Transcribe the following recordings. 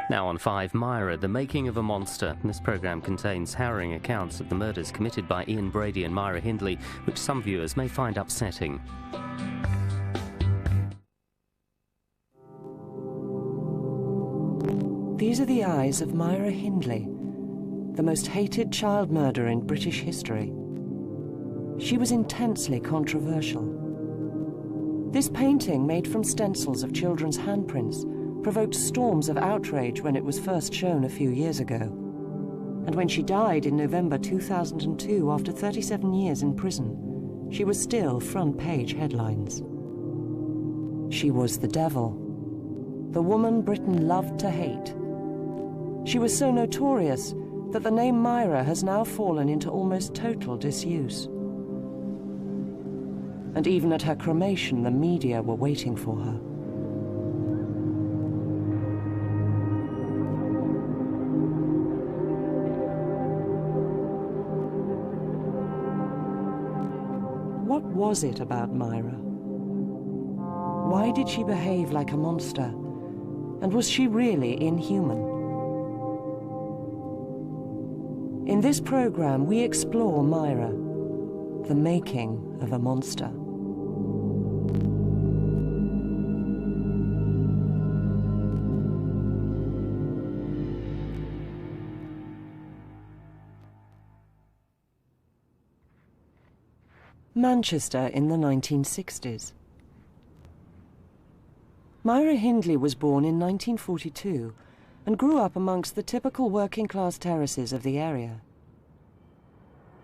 Now on 5, Myra, The Making of a Monster. This programme contains harrowing accounts of the murders committed by Ian Brady and Myra Hindley, which some viewers may find upsetting. These are the eyes of Myra Hindley, the most hated child murderer in British history. She was intensely controversial. This painting, made from stencils of children's handprints, provoked storms of outrage when it was first shown a few years ago. And when she died in November 2002, after 37 years in prison, she was still front-page headlines. She was the devil, the woman Britain loved to hate. She was so notorious that the name Myra has now fallen into almost total disuse. And even at her cremation, the media were waiting for her. What was it about Myra? Why did she behave like a monster? And was she really inhuman? In this program, we explore Myra, the making of a monster. Manchester in the 1960s. Myra Hindley was born in 1942 and grew up amongst the typical working-class terraces of the area.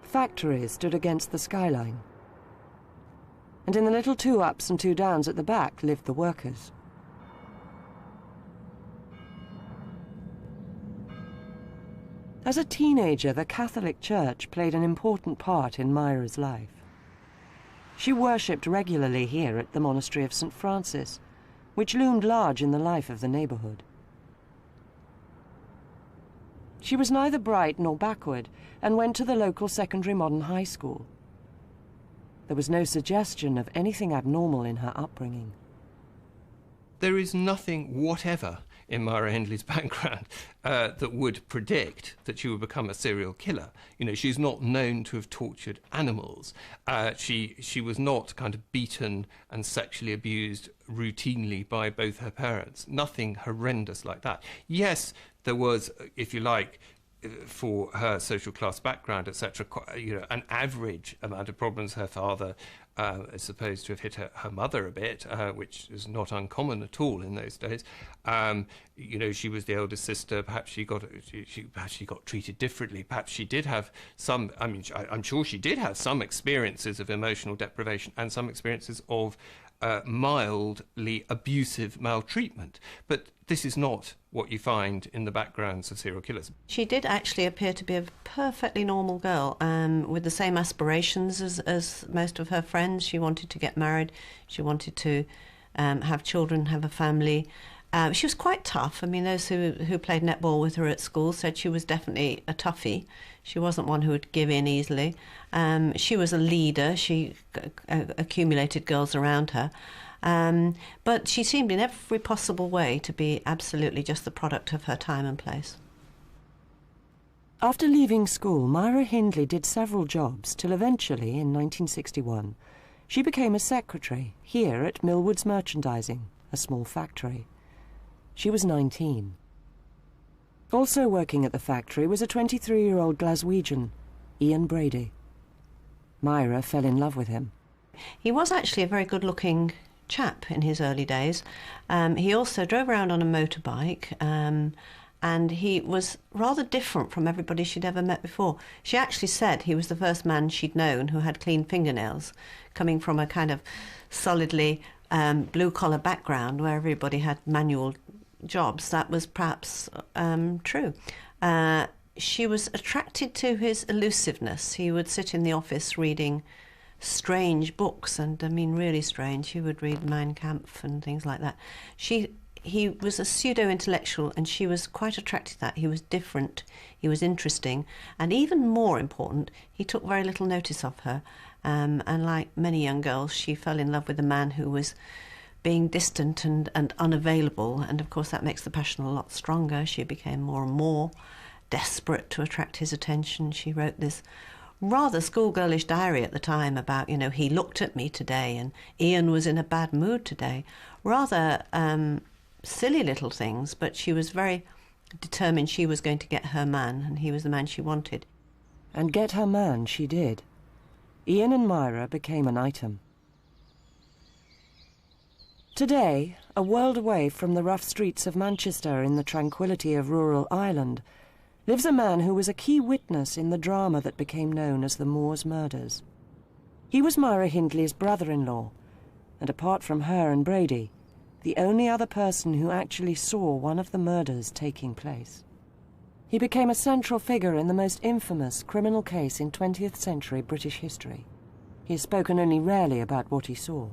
Factories stood against the skyline, and in the little 2 ups and 2 downs at the back lived the workers. As a teenager, the Catholic Church played an important part in Myra's life. She worshipped regularly here at the monastery of St. Francis, which loomed large in the life of the neighbourhood. She was neither bright nor backward, and went to the local secondary modern high school. There was no suggestion of anything abnormal in her upbringing. There is nothing whatever in Myra Hindley's background that would predict that she would become a serial killer. You know, she's not known to have tortured animals. She was not kind of beaten and sexually abused routinely by both her parents. Nothing horrendous like that. Yes, there was, if you like, for her social class background, etc., you know, an average amount of problems. Her father is supposed to have hit her mother a bit, which is not uncommon at all in those days. You know, she was the eldest sister. Perhaps she got treated differently. Perhaps she did have some. I mean, I'm sure she did have some experiences of emotional deprivation and some experiences of mildly abusive maltreatment. But this is not what you find in the backgrounds of serial killers. She did actually appear to be a perfectly normal girl, with the same aspirations as most of her friends. She wanted to get married, she wanted to have children, have a family. She was quite tough. I mean, those who played netball with her at school said she was definitely a toughie. She wasn't one who would give in easily. She was a leader. She accumulated girls around her. But she seemed in every possible way to be absolutely just the product of her time and place. After leaving school, Myra Hindley did several jobs till eventually, in 1961, she became a secretary here at Millwoods Merchandising, a small factory. She was 19. Also working at the factory was a 23-year-old Glaswegian, Ian Brady. Myra fell in love with him. He was actually a very good-looking chap in his early days. He also drove around on a motorbike, and he was rather different from everybody she'd ever met before. She actually said he was the first man she'd known who had clean fingernails, coming from a kind of solidly blue-collar background where everybody had manual jobs. That was perhaps true. She was attracted to his elusiveness. He would sit in the office reading strange books, and I mean really strange. He would read Mein Kampf and things like that. He was a pseudo-intellectual, and she was quite attracted to that. He was different, he was interesting, and even more important, he took very little notice of her. And like many young girls, she fell in love with a man who was being distant and unavailable, and of course that makes the passion a lot stronger. She became more and more desperate to attract his attention. She wrote this rather schoolgirlish diary at the time about, you know, he looked at me today and Ian was in a bad mood today. Rather silly little things, but she was very determined she was going to get her man, and he was the man she wanted. And get her man she did. Ian and Myra became an item. Today, a world away from the rough streets of Manchester in the tranquility of rural Ireland, lives a man who was a key witness in the drama that became known as the Moors murders. He was Myra Hindley's brother-in-law, and apart from her and Brady, the only other person who actually saw one of the murders taking place. He became a central figure in the most infamous criminal case in 20th century British history. He has spoken only rarely about what he saw,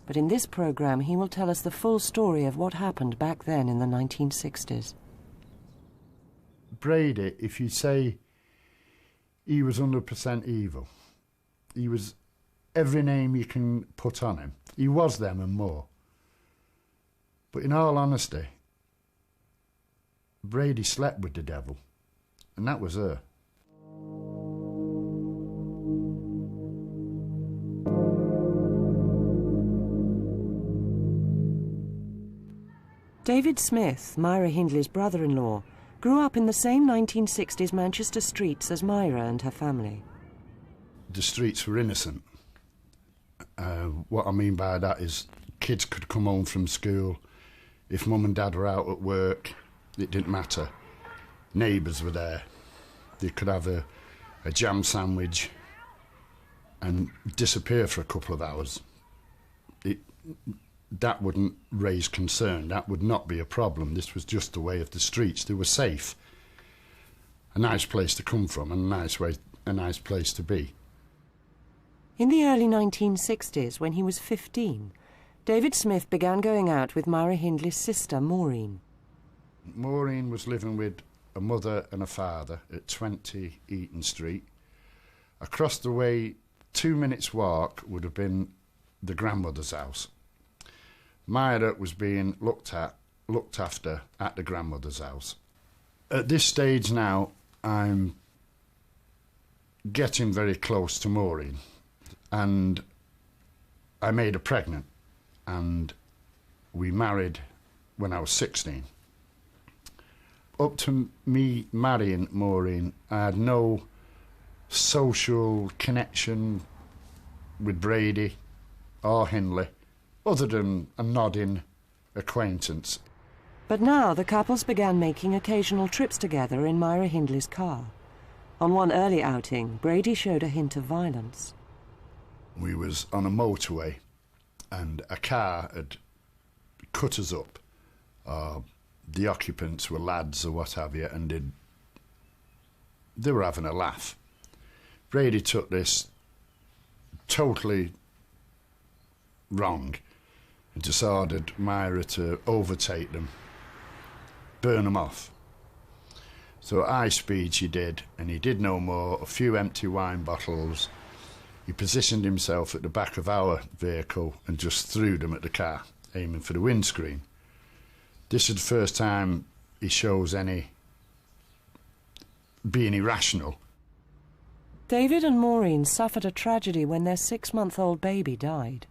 but in this programme he will tell us the full story of what happened back then in the 1960s. Brady, if you say he was 100% evil, he was every name you can put on him. He was them and more. But in all honesty, Brady slept with the devil, and that was her. David Smith, Myra Hindley's brother-in-law, grew up in the same 1960s Manchester streets as Myra and her family. The streets were innocent. What I mean by that is kids could come home from school. If mum and dad were out at work, it didn't matter. Neighbours were there. They could have a jam sandwich and disappear for a couple of hours. That wouldn't raise concern. That would not be a problem. This was just the way of the streets. They were safe. A nice place to come from and a nice place to be. In the early 1960s, when he was 15, David Smith began going out with Myra Hindley's sister, Maureen. Maureen was living with a mother and a father at 20 Eaton Street. Across the way, 2 minutes' walk would have been the grandmother's house. Myra was being looked after at the grandmother's house. At this stage now, I'm getting very close to Maureen, and I made her pregnant, and we married when I was 16. Up to me marrying Maureen, I had no social connection with Brady or Hindley, other than a nodding acquaintance. But now the couples began making occasional trips together in Myra Hindley's car. On one early outing, Brady showed a hint of violence. We was on a motorway and a car had cut us up. The occupants were lads or what have you, and they were having a laugh. Brady took this totally wrong and just ordered Myra to overtake them, burn them off. So at high speed she did, and he did no more, a few empty wine bottles. He positioned himself at the back of our vehicle and just threw them at the car, aiming for the windscreen. This is the first time he shows any being irrational. David and Maureen suffered a tragedy when their 6-month-old baby died.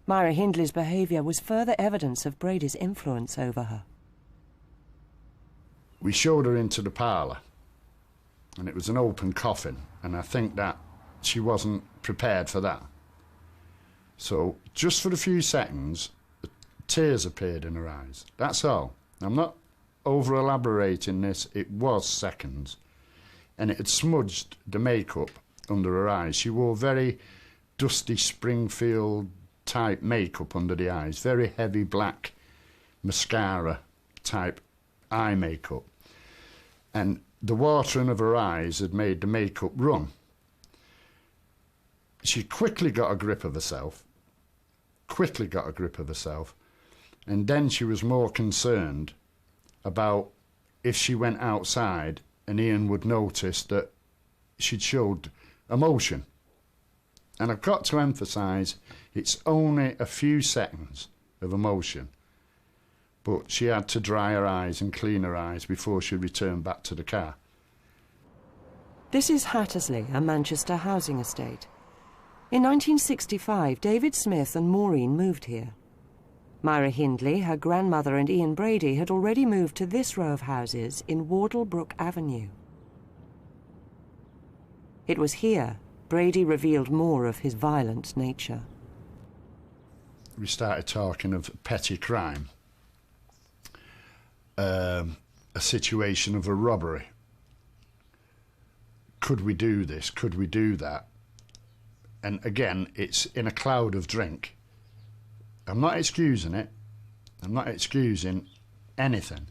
Myra Hindley's behaviour was further evidence of Brady's influence over her. We showed her into the parlour, and it was an open coffin, and I think that she wasn't prepared for that. So, just for a few seconds, tears appeared in her eyes. That's all. I'm not over-elaborating this. It was seconds. And it had smudged the makeup under her eyes. She wore very dusty Springfield-type makeup under the eyes, very heavy black mascara-type eye makeup. And the watering of her eyes had made the makeup run. She quickly got a grip of herself, and then she was more concerned about if she went outside and Ian would notice that she'd showed emotion. And I've got to emphasise, it's only a few seconds of emotion. But she had to dry her eyes and clean her eyes before she returned back to the car. This is Hattersley, a Manchester housing estate. In 1965, David Smith and Maureen moved here. Myra Hindley, her grandmother and Ian Brady had already moved to this row of houses in Wardlebrook Avenue. It was here Brady revealed more of his violent nature. We started talking of petty crime, a situation of a robbery. Could we do this? Could we do that? And again, it's in a cloud of drink. I'm not excusing it. I'm not excusing anything.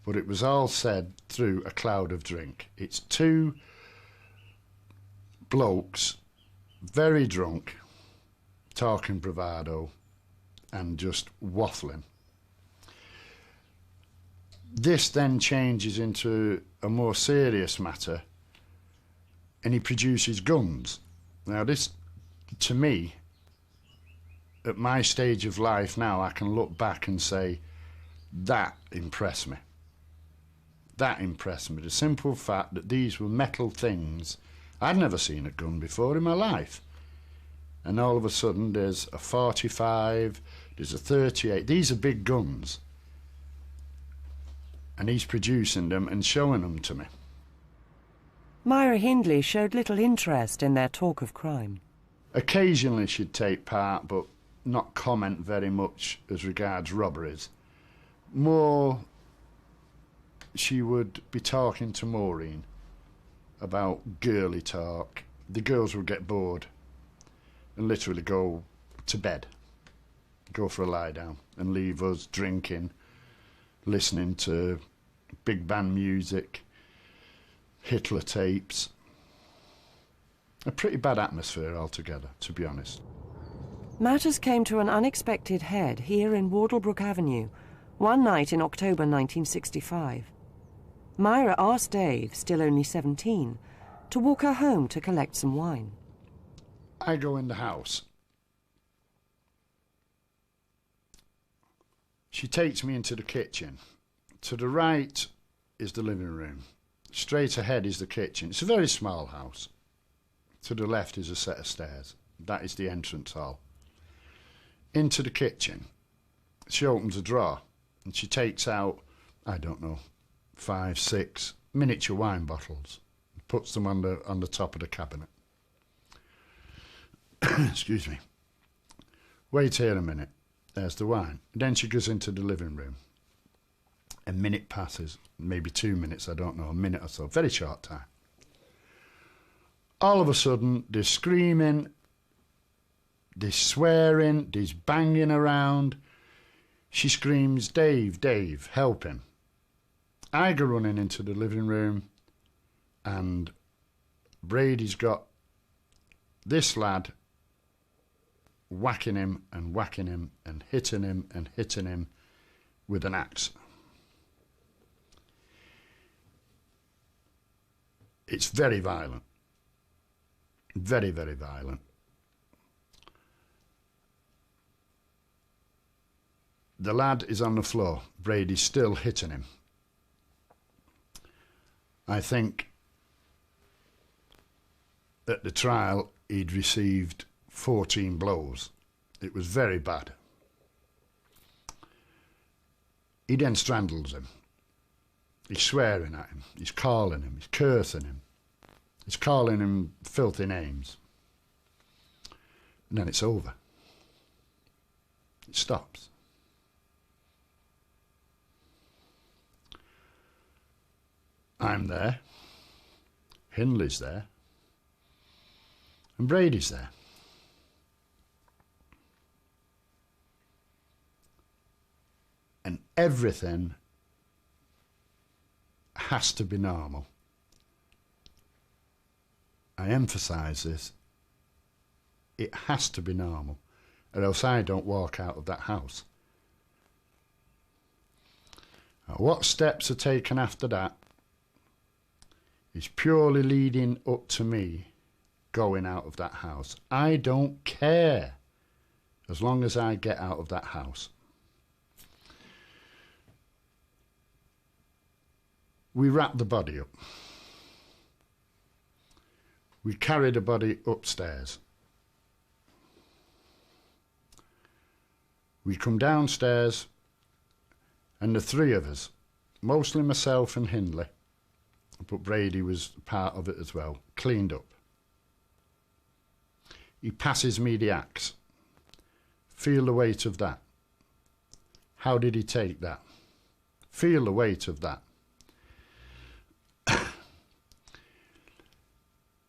But it was all said through a cloud of drink. It's two blokes, very drunk, talking bravado and just waffling. This then changes into a more serious matter, and he produces guns. Now this, to me, at my stage of life now, I can look back and say, that impressed me. That impressed me. The simple fact that these were metal things. I'd never seen a gun before in my life. And all of a sudden there's a 45, there's a 38. These are big guns. And he's producing them and showing them to me. Myra Hindley showed little interest in their talk of crime. Occasionally she'd take part, but not comment very much as regards robberies. More, she would be talking to Maureen about girly talk. The girls would get bored and literally go to bed, go for a lie down, and leave us drinking, listening to big band music, Hitler tapes. A pretty bad atmosphere altogether, to be honest. Matters came to an unexpected head here in Wardlebrook Avenue, one night in October 1965. Myra asked Dave, still only 17, to walk her home to collect some wine. I go in the house. She takes me into the kitchen. To the right is the living room. Straight ahead is the kitchen. It's a very small house. To the left is a set of stairs. That is the entrance hall. Into the kitchen, she opens a drawer and she takes out, I don't know, 5, 6 miniature wine bottles, puts them on the top of the cabinet. Excuse me. Wait here a minute. There's the wine. Then she goes into the living room. A minute passes, maybe 2 minutes, I don't know, a minute or so, very short time. All of a sudden, there's screaming, there's swearing, there's banging around. She screams, Dave, Dave, help him. I go running into the living room, and Brady's got this lad whacking him and hitting him with an axe. It's very violent. Very, very violent. The lad is on the floor. Brady's still hitting him. I think at the trial he'd received 14 blows. It was very bad. He then strangles him. He's swearing at him. He's calling him. He's cursing him. He's calling him filthy names. And then it's over. It stops. I'm there. Hindley's there. And Brady's there. And everything has to be normal. I emphasise this. It has to be normal, or else I don't walk out of that house. Now, what steps are taken after that is purely leading up to me going out of that house. I don't care as long as I get out of that house. We wrapped the body up. We carried the body upstairs. We come downstairs, and the three of us, mostly myself and Hindley, but Brady was part of it as well, cleaned up. He passes me the axe. Feel the weight of that. How did he take that? Feel the weight of that.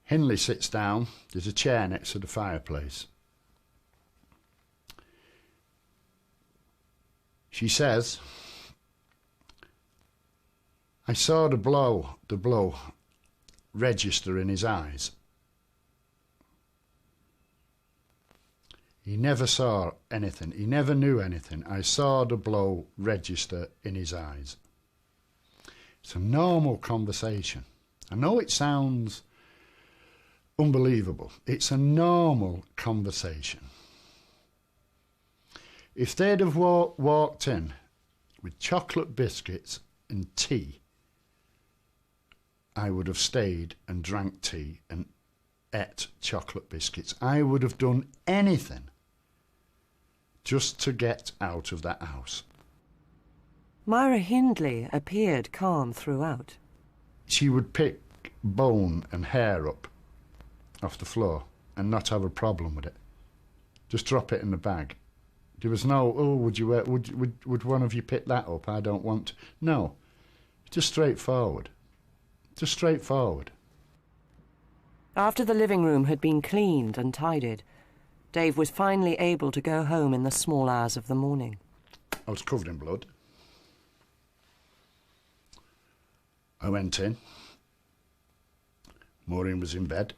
Hindley sits down. There's a chair next to the fireplace. She says, I saw the blow register in his eyes. He never saw anything. He never knew anything. I saw the blow register in his eyes. It's a normal conversation. I know it sounds unbelievable. It's a normal conversation. If they'd have walked in with chocolate biscuits and tea, I would have stayed and drank tea and ate chocolate biscuits. I would have done anything just to get out of that house. Myra Hindley appeared calm throughout. She would pick bone and hair up off the floor and not have a problem with it. Just drop it in the bag. There was no, oh, would one of you pick that up? I don't want to. No, just straightforward. Just straightforward. After the living room had been cleaned and tidied, Dave was finally able to go home in the small hours of the morning. I was covered in blood. I went in. Maureen was in bed.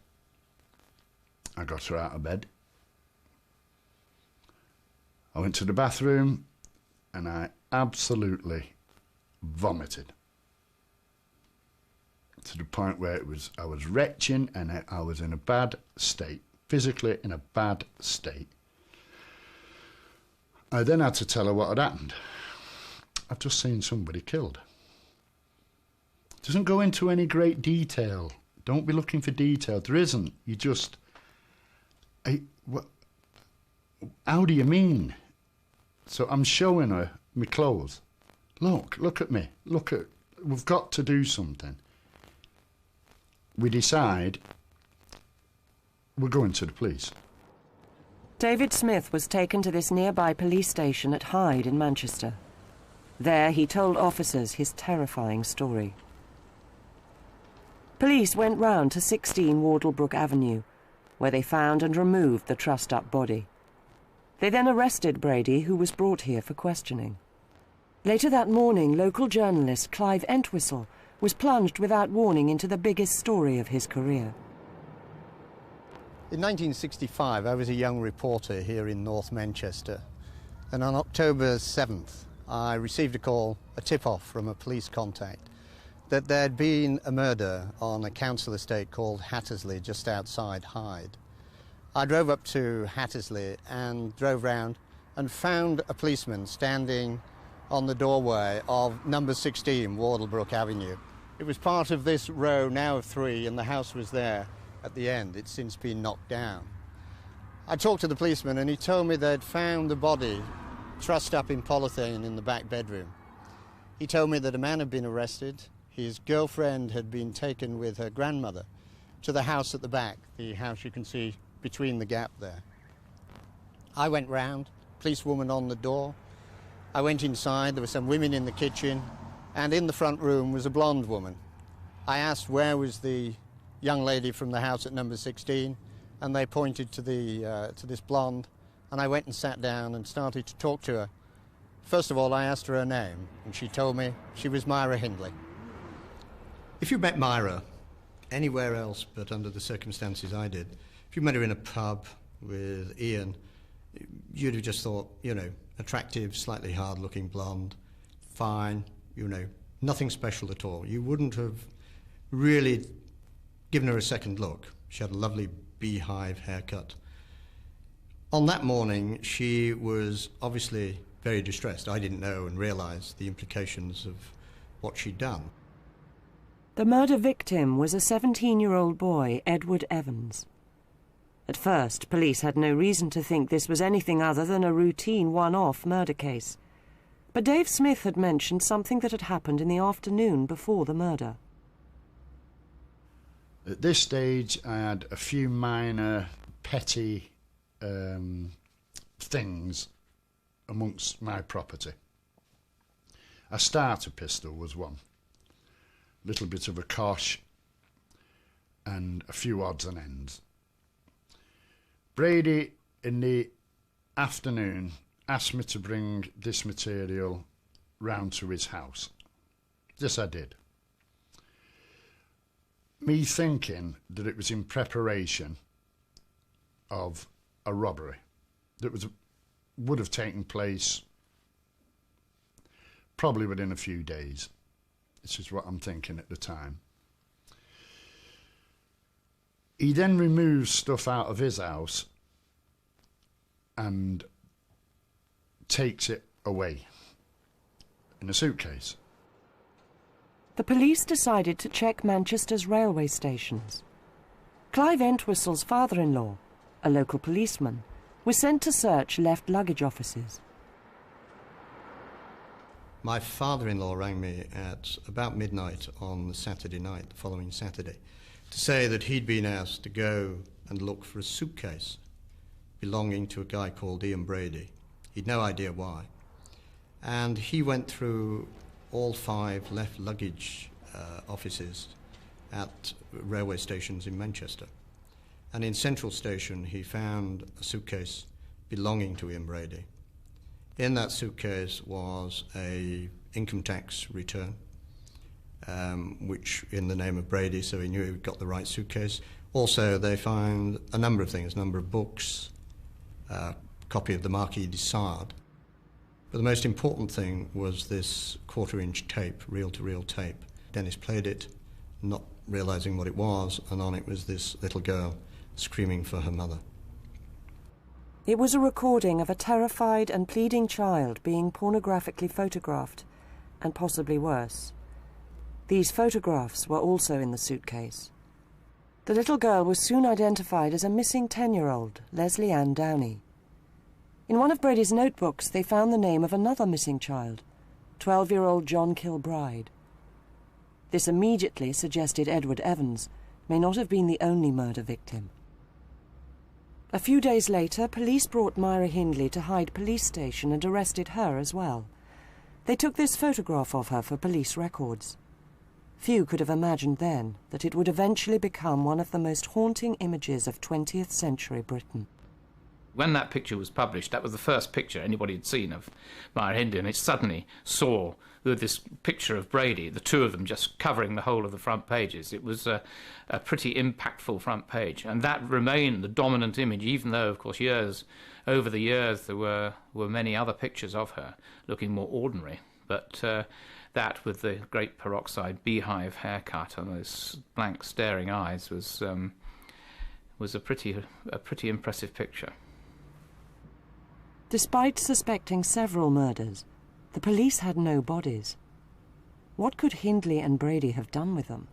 I got her out of bed. I went to the bathroom and I absolutely vomited. To the point where I was retching and I was in a bad state, physically in a bad state. I then had to tell her what had happened. I've just seen somebody killed. It doesn't go into any great detail. Don't be looking for detail. There isn't. You just... how do you mean? So I'm showing her my clothes. Look at me. We've got to do something. We decide we're going to the police. David Smith was taken to this nearby police station at Hyde in Manchester. There he told officers his terrifying story. Police went round to 16 Wardlebrook Avenue, where they found and removed the trussed-up body. They then arrested Brady, who was brought here for questioning. Later that morning, local journalist Clive Entwistle was plunged without warning into the biggest story of his career. In 1965, I was a young reporter here in North Manchester, and on October 7th, I received a tip-off from a police contact that there'd been a murder on a council estate called Hattersley, just outside Hyde. I drove up to Hattersley and drove round and found a policeman standing on the doorway of number 16 Wardlebrook Avenue. It was part of this row now of 3, and the house was there at the end. It's since been knocked down. I talked to the policeman and he told me they'd found the body trussed up in polythene in the back bedroom. He told me that a man had been arrested. His girlfriend had been taken with her grandmother to the house at the back, the house you can see between the gap there. I went round, policewoman on the door. I went inside, there were some women in the kitchen, and in the front room was a blonde woman. I asked where was the young lady from the house at number 16, and they pointed to this blonde, and I went and sat down and started to talk to her. First of all, I asked her her name, and she told me she was Myra Hindley. If you met Myra anywhere else but under the circumstances I did, if you met her in a pub with Ian, you'd have just thought, attractive, slightly hard-looking blonde, fine, nothing special at all. You wouldn't have really given her a second look. She had a lovely beehive haircut. On that morning, she was obviously very distressed. I didn't know and realise the implications of what she'd done. The murder victim was a 17-year-old boy, Edward Evans. At first, police had no reason to think this was anything other than a routine one-off murder case. But Dave Smith had mentioned something that had happened in the afternoon before the murder. At this stage, I had a few minor, petty things amongst my property. A starter pistol was one. A little bit of a kosh and a few odds and ends. Brady, in the afternoon, asked me to bring this material round to his house. This I did. Me thinking that it was in preparation of a robbery that would have taken place probably within a few days. This is what I'm thinking at the time. He then removes stuff out of his house and takes it away in a suitcase. The police decided to check Manchester's railway stations. Clive Entwistle's father-in-law, a local policeman, was sent to search left luggage offices. My father-in-law rang me at about midnight on the Saturday night, the following Saturday, to say that he'd been asked to go and look for a suitcase belonging to a guy called Ian Brady. He'd no idea why. And he went through all 5 left luggage offices at railway stations in Manchester. And in Central Station, he found a suitcase belonging to Ian Brady. In that suitcase was a income tax return, which in the name of Brady, so he knew he got the right suitcase. Also, they found a number of things, a number of books, a copy of the Marquis de Sade. But the most important thing was this 1/4-inch tape, reel-to-reel tape. Dennis played it, not realising what it was, and on it was this little girl screaming for her mother. It was a recording of a terrified and pleading child being pornographically photographed, and possibly worse. These photographs were also in the suitcase. The little girl was soon identified as a missing 10-year-old, Leslie Ann Downey. In one of Brady's notebooks, they found the name of another missing child, 12-year-old John Kilbride. This immediately suggested Edward Evans may not have been the only murder victim. A few days later, police brought Myra Hindley to Hyde Police Station and arrested her as well. They took this photograph of her for police records. Few could have imagined then that it would eventually become one of the most haunting images of 20th century Britain. When that picture was published, that was the first picture anybody had seen of Myra Hindley, and it suddenly saw this picture of Brady, the two of them just covering the whole of the front pages. It was a pretty impactful front page, and that remained the dominant image, even though, of course, over the years there were many other pictures of her looking more ordinary. But that, with the great peroxide beehive haircut and those blank staring eyes, was a pretty impressive picture. Despite suspecting several murders, the police had no bodies. What could Hindley and Brady have done with them?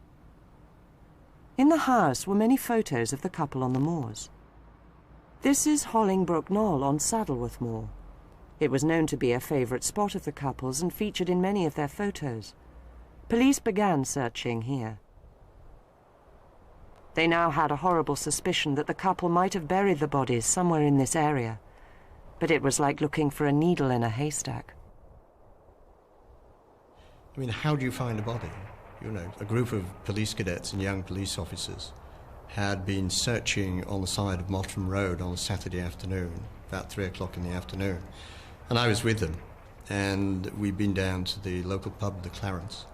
In the house were many photos of the couple on the moors. This is Hollingbrook Knoll on Saddleworth Moor. It was known to be a favourite spot of the couple's and featured in many of their photos. Police began searching here. They now had a horrible suspicion that the couple might have buried the bodies somewhere in this area, but it was like looking for a needle in a haystack. I mean, how do you find a body? You know, a group of police cadets and young police officers had been searching on the side of Mottram Road on a Saturday afternoon, about 3 o'clock in the afternoon. And I was with them, and we'd been down to the local pub, the Clarence,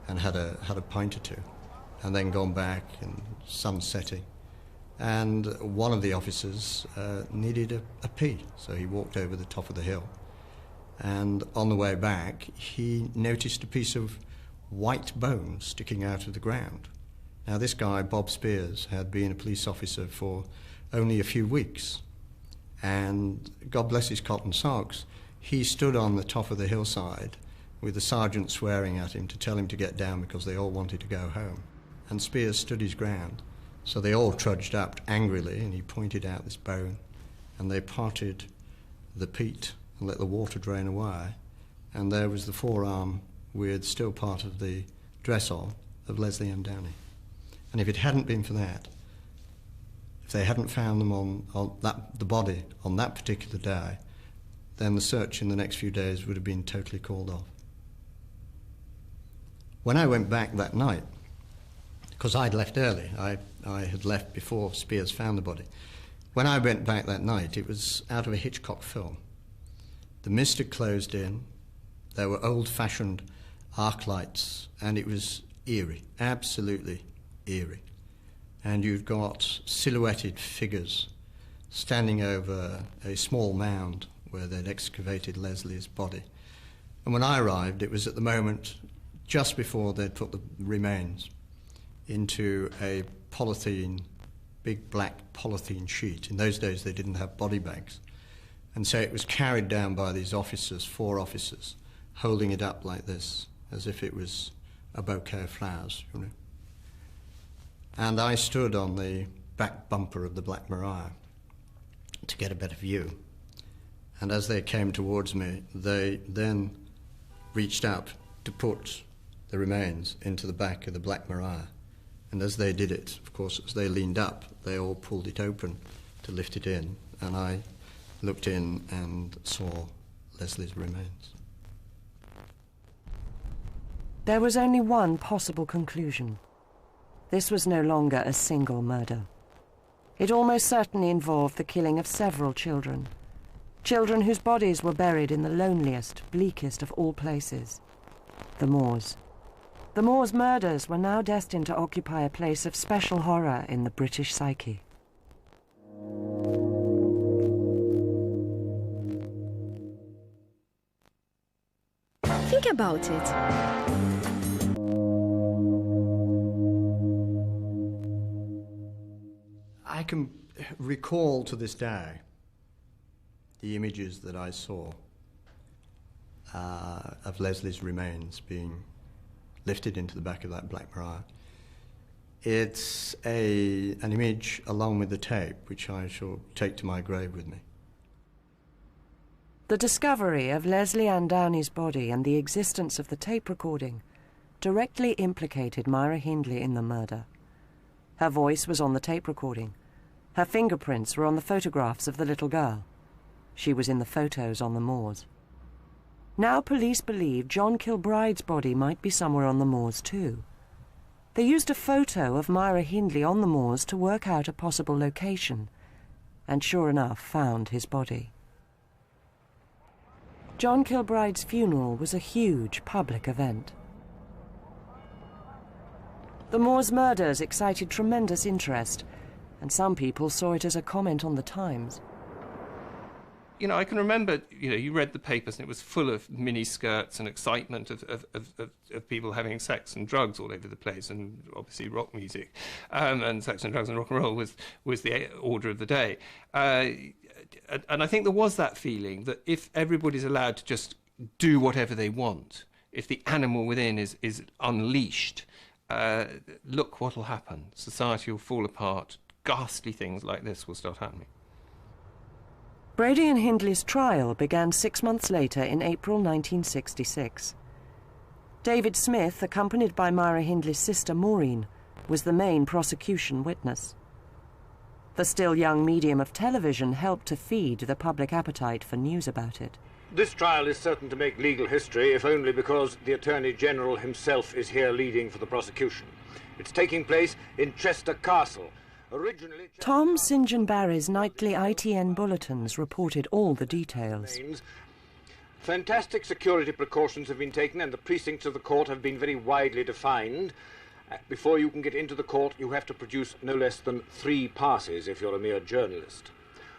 and had a pint or two, and then gone back and sun setting. And one of the officers needed a pee, so he walked over the top of the hill. And on the way back, he noticed a piece of white bone sticking out of the ground. Now, this guy, Bob Spears, had been a police officer for only a few weeks, And God bless his cotton socks, he stood on the top of the hillside with the sergeant swearing at him to tell him to get down because they all wanted to go home. And Spiers stood his ground. So they all trudged up angrily, and he pointed out this bone, and they parted the peat and let the water drain away, and there was the forearm with still part of the dress on of Leslie M. Downey. And if it hadn't been for that, if they hadn't found them the body on that particular day, then the search in the next few days would have been totally called off. When I went back that night, because I'd left early, I had left before Spiers found the body. When I went back that night, it was out of a Hitchcock film. The mist had closed in, there were old-fashioned arc lights, and it was eerie, absolutely eerie. And you've got silhouetted figures standing over a small mound where they'd excavated Leslie's body. And when I arrived, it was at the moment just before they'd put the remains into a polythene, big black polythene sheet. In those days, they didn't have body bags. And so it was carried down by these officers, 4 officers, holding it up like this, as if it was a bouquet of flowers, you know. And I stood on the back bumper of the Black Maria to get a better view. And as they came towards me, they then reached out to put the remains into the back of the Black Maria. And as they did it, of course, as they leaned up, they all pulled it open to lift it in. And I looked in and saw Leslie's remains. There was only one possible conclusion. This was no longer a single murder. It almost certainly involved the killing of several children. Children whose bodies were buried in the loneliest, bleakest of all places, the moors. The Moors murders were now destined to occupy a place of special horror in the British psyche. Think about it. I can recall to this day the images that I saw of Leslie's remains being lifted into the back of that Black Maria. It's an image along with the tape, which I shall take to my grave with me. The discovery of Leslie Ann Downey's body and the existence of the tape recording directly implicated Myra Hindley in the murder. Her voice was on the tape recording. Her fingerprints were on the photographs of the little girl. She was in the photos on the moors. Now police believe John Kilbride's body might be somewhere on the moors too. They used a photo of Myra Hindley on the moors to work out a possible location, and sure enough found his body. John Kilbride's funeral was a huge public event. The Moors murders excited tremendous interest, and some people saw it as a comment on the Times. You know, I can remember, you read the papers and it was full of mini-skirts and excitement of people having sex and drugs all over the place, and obviously rock music. And sex and drugs and rock and roll was the order of the day. And I think there was that feeling that if everybody's allowed to just do whatever they want, if the animal within is unleashed, look what will happen. Society will fall apart. Ghastly things like this will start happening. Brady and Hindley's trial began 6 months later in April 1966. David Smith, accompanied by Myra Hindley's sister Maureen, was the main prosecution witness. The still young medium of television helped to feed the public appetite for news about it. This trial is certain to make legal history, if only because the Attorney General himself is here leading for the prosecution. It's taking place in Chester Castle. Originally, Tom St. John Barry's nightly ITN bulletins reported all the details. Fantastic security precautions have been taken, and the precincts of the court have been very widely defined. Before you can get into the court, you have to produce no less than 3 passes if you're a mere journalist.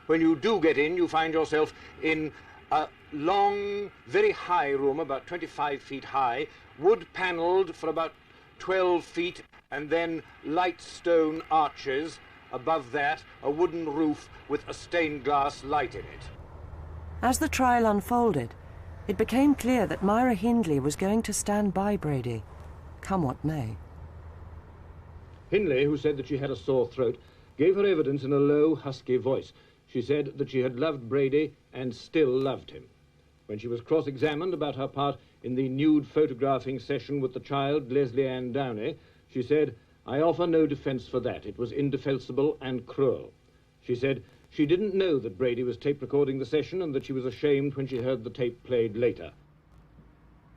When you do get in, you find yourself in a long, very high room, about 25 feet high, wood-panelled for about 12 feet, and then light stone arches Above that, a wooden roof with a stained glass light in it. As the trial unfolded, it became clear that Myra Hindley was going to stand by Brady, come what may. Hindley, who said that she had a sore throat, gave her evidence in a low, husky voice. She said that she had loved Brady and still loved him. When she was cross-examined about her part in the nude photographing session with the child, Leslie Ann Downey, she said, "I offer no defence for that. It was indefensible and cruel." She said she didn't know that Brady was tape recording the session and that she was ashamed when she heard the tape played later.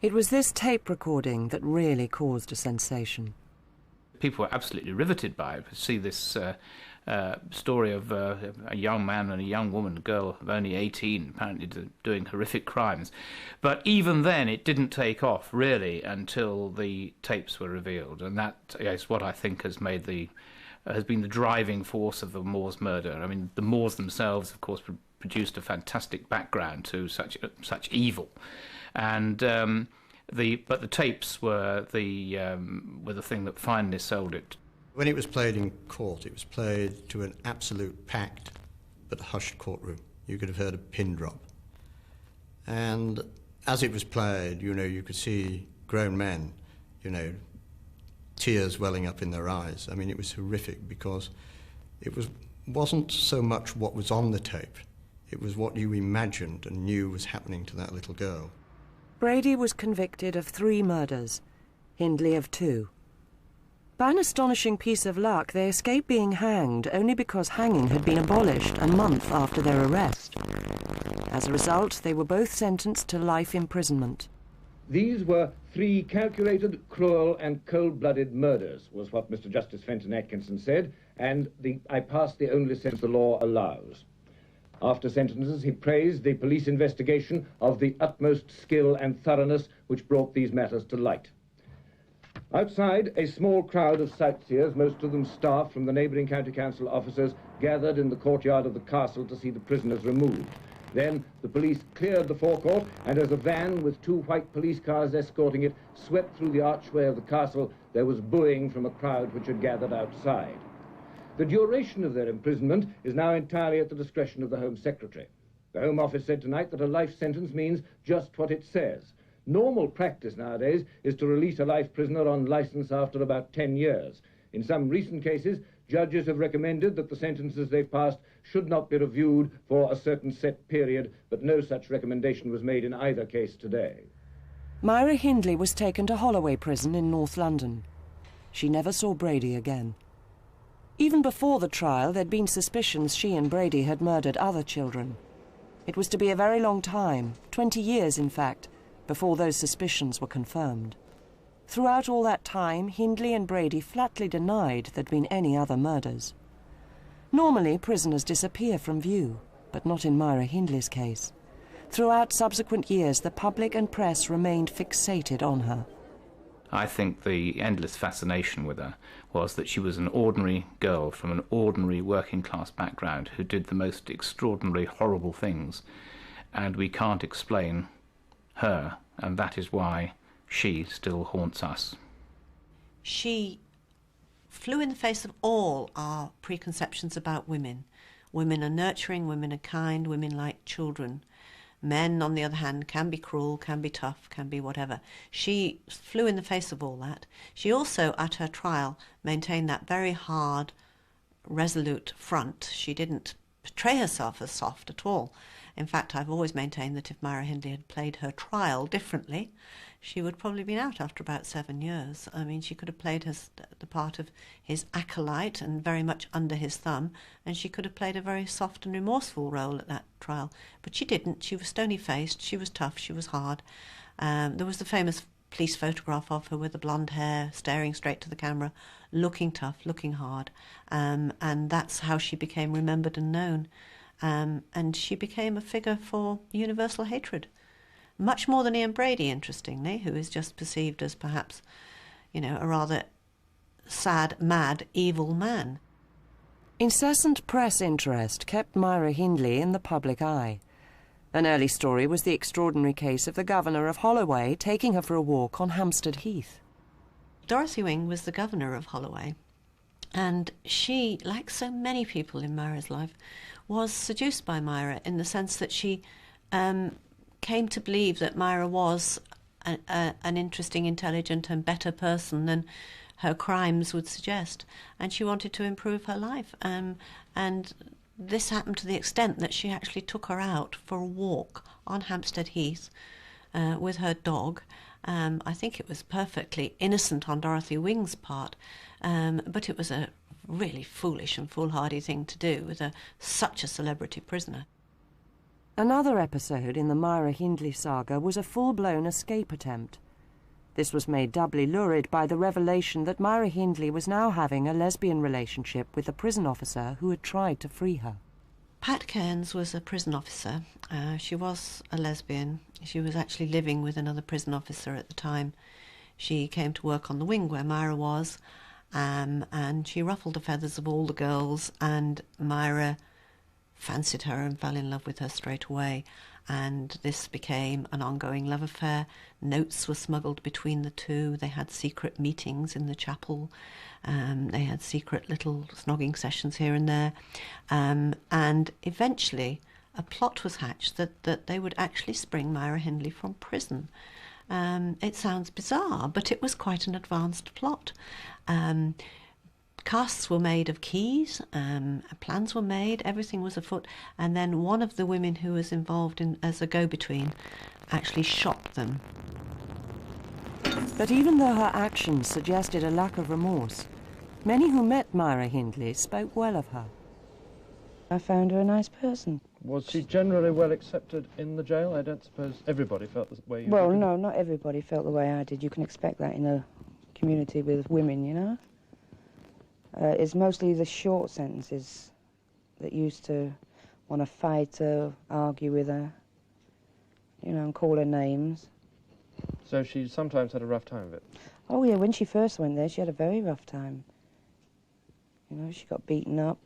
It was this tape recording that really caused a sensation. People were absolutely riveted by it. To see this story of a young man and a young woman, a girl of only 18, apparently doing horrific crimes. But even then, it didn't take off, really, until the tapes were revealed. And that is what I think has made has been the driving force of the Moores murder. I mean, the Moores themselves, of course, produced a fantastic background to such evil. And but the tapes were the thing that finally sold it. When it was played in court, it was played to an absolute packed but hushed courtroom. You could have heard a pin drop. And as it was played, you could see grown men, tears welling up in their eyes. I mean, it was horrific because it wasn't so much what was on the tape, it was what you imagined and knew was happening to that little girl. Brady was convicted of 3 murders, Hindley of 2. By an astonishing piece of luck, they escaped being hanged only because hanging had been abolished a month after their arrest. As a result, they were both sentenced to life imprisonment. These were 3 calculated, cruel and cold-blooded murders, was what Mr. Justice Fenton Atkinson said, and I passed the only sentence the law allows. After sentences, he praised the police investigation of the utmost skill and thoroughness which brought these matters to light. Outside, a small crowd of sightseers, most of them staff from the neighbouring county council officers, gathered in the courtyard of the castle to see the prisoners removed. Then the police cleared the forecourt, and as a van with 2 white police cars escorting it swept through the archway of the castle, there was booing from a crowd which had gathered outside. The duration of their imprisonment is now entirely at the discretion of the Home Secretary. The Home Office said tonight that a life sentence means just what it says. Normal practice nowadays is to release a life prisoner on licence after about 10 years. In some recent cases, judges have recommended that the sentences they've passed should not be reviewed for a certain set period, but no such recommendation was made in either case today. Myra Hindley was taken to Holloway Prison in North London. She never saw Brady again. Even before the trial, there'd been suspicions she and Brady had murdered other children. It was to be a very long time, 20 years in fact, before those suspicions were confirmed. Throughout all that time, Hindley and Brady flatly denied there'd been any other murders. Normally, prisoners disappear from view, but not in Myra Hindley's case. Throughout subsequent years, the public and press remained fixated on her. I think the endless fascination with her was that she was an ordinary girl from an ordinary working-class background who did the most extraordinarily horrible things, and we can't explain her, and that is why she still haunts us. She flew in the face of all our preconceptions about women. Women are nurturing, women are kind, women like children. Men, on the other hand, can be cruel, can be tough, can be whatever. She flew in the face of all that. She also, at her trial, maintained that very hard, resolute front. She didn't portray herself as soft at all. In fact, I've always maintained that if Myra Hindley had played her trial differently, she would probably have been out after about 7 years. I mean, she could have played the part of his acolyte and very much under his thumb, and she could have played a very soft and remorseful role at that trial. But she didn't. She was stony-faced, she was tough, she was hard. There was the famous police photograph of her with the blonde hair, staring straight to the camera, looking tough, looking hard. And that's how she became remembered and known. And she became a figure for universal hatred. Much more than Ian Brady, interestingly, who is just perceived as perhaps, a rather sad, mad, evil man. Incessant press interest kept Myra Hindley in the public eye. An early story was the extraordinary case of the governor of Holloway taking her for a walk on Hampstead Heath. Dorothy Wing was the governor of Holloway, And she, like so many people in Myra's life, was seduced by Myra in the sense that she came to believe that Myra was an interesting, intelligent and better person than her crimes would suggest. And she wanted to improve her life. And this happened to the extent that she actually took her out for a walk on Hampstead Heath with her dog. I think it was perfectly innocent on Dorothy Wing's part, but it was a really foolish and foolhardy thing to do with such a celebrity prisoner. Another episode in the Myra Hindley saga was a full-blown escape attempt. This was made doubly lurid by the revelation that Myra Hindley was now having a lesbian relationship with a prison officer who had tried to free her. Pat Cairns was a prison officer. She was a lesbian. She was actually living with another prison officer at the time. She came to work on the wing where Myra was, and she ruffled the feathers of all the girls, and Myra fancied her and fell in love with her straight away. And this became an ongoing love affair. Notes were smuggled between the two. They had secret meetings in the chapel. They had secret little snogging sessions here and there. And eventually a plot was hatched that they would actually spring Myra Hindley from prison. It sounds bizarre, but it was quite an advanced plot. Casts were made of keys, plans were made, everything was afoot, and then one of the women who was involved as a go-between actually shot them. But even though her actions suggested a lack of remorse, many who met Myra Hindley spoke well of her. I found her a nice person. Was she generally well accepted in the jail? I don't suppose everybody felt the way you did. Well, no, not everybody felt the way I did. You can expect that in a community with women, you know? It's mostly the short sentences that used to want to fight her, argue with her, you know, and call her names. So she sometimes had a rough time of it? Oh, yeah, when she first went there, she had a very rough time. You know, she got beaten up.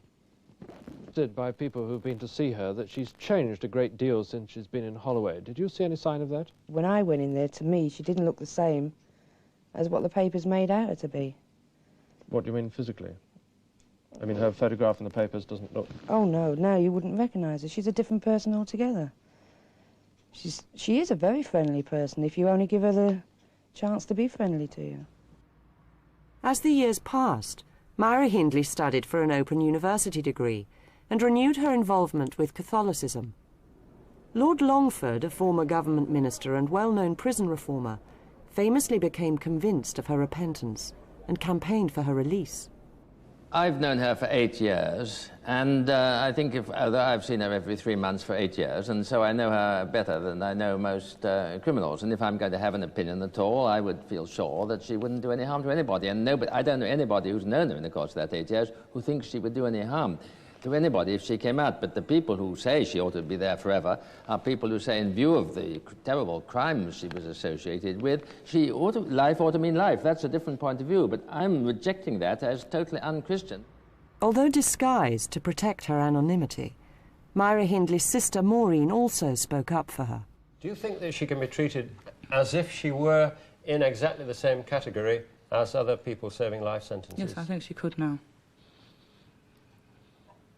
Said by people who've been to see her that she's changed a great deal since she's been in Holloway. Did you see any sign of that? When I went in there, to me, she didn't look the same as what the papers made out her to be. What do you mean physically? I mean, her photograph in the papers doesn't look... Oh, no, you wouldn't recognise her. She's a different person altogether. She is a very friendly person if you only give her the chance to be friendly to you. As the years passed, Myra Hindley studied for an Open University degree and renewed her involvement with Catholicism. Lord Longford, a former government minister and well-known prison reformer, famously became convinced of her repentance and campaigned for her release. I've known her for 8 years, and I think although I've seen her every 3 months for 8 years, and so I know her better than I know most criminals. And if I'm going to have an opinion at all, I would feel sure that she wouldn't do any harm to anybody. And I don't know anybody who's known her in the course of that 8 years who thinks she would do any harm to anybody if she came out. But the people who say she ought to be there forever are people who say, in view of the terrible crimes she was associated with, life ought to mean life. That's a different point of view, but I'm rejecting that as totally un-Christian. Although disguised to protect her anonymity, Myra Hindley's sister Maureen also spoke up for her. Do you think that she can be treated as if she were in exactly the same category as other people serving life sentences? Yes, I think she could now.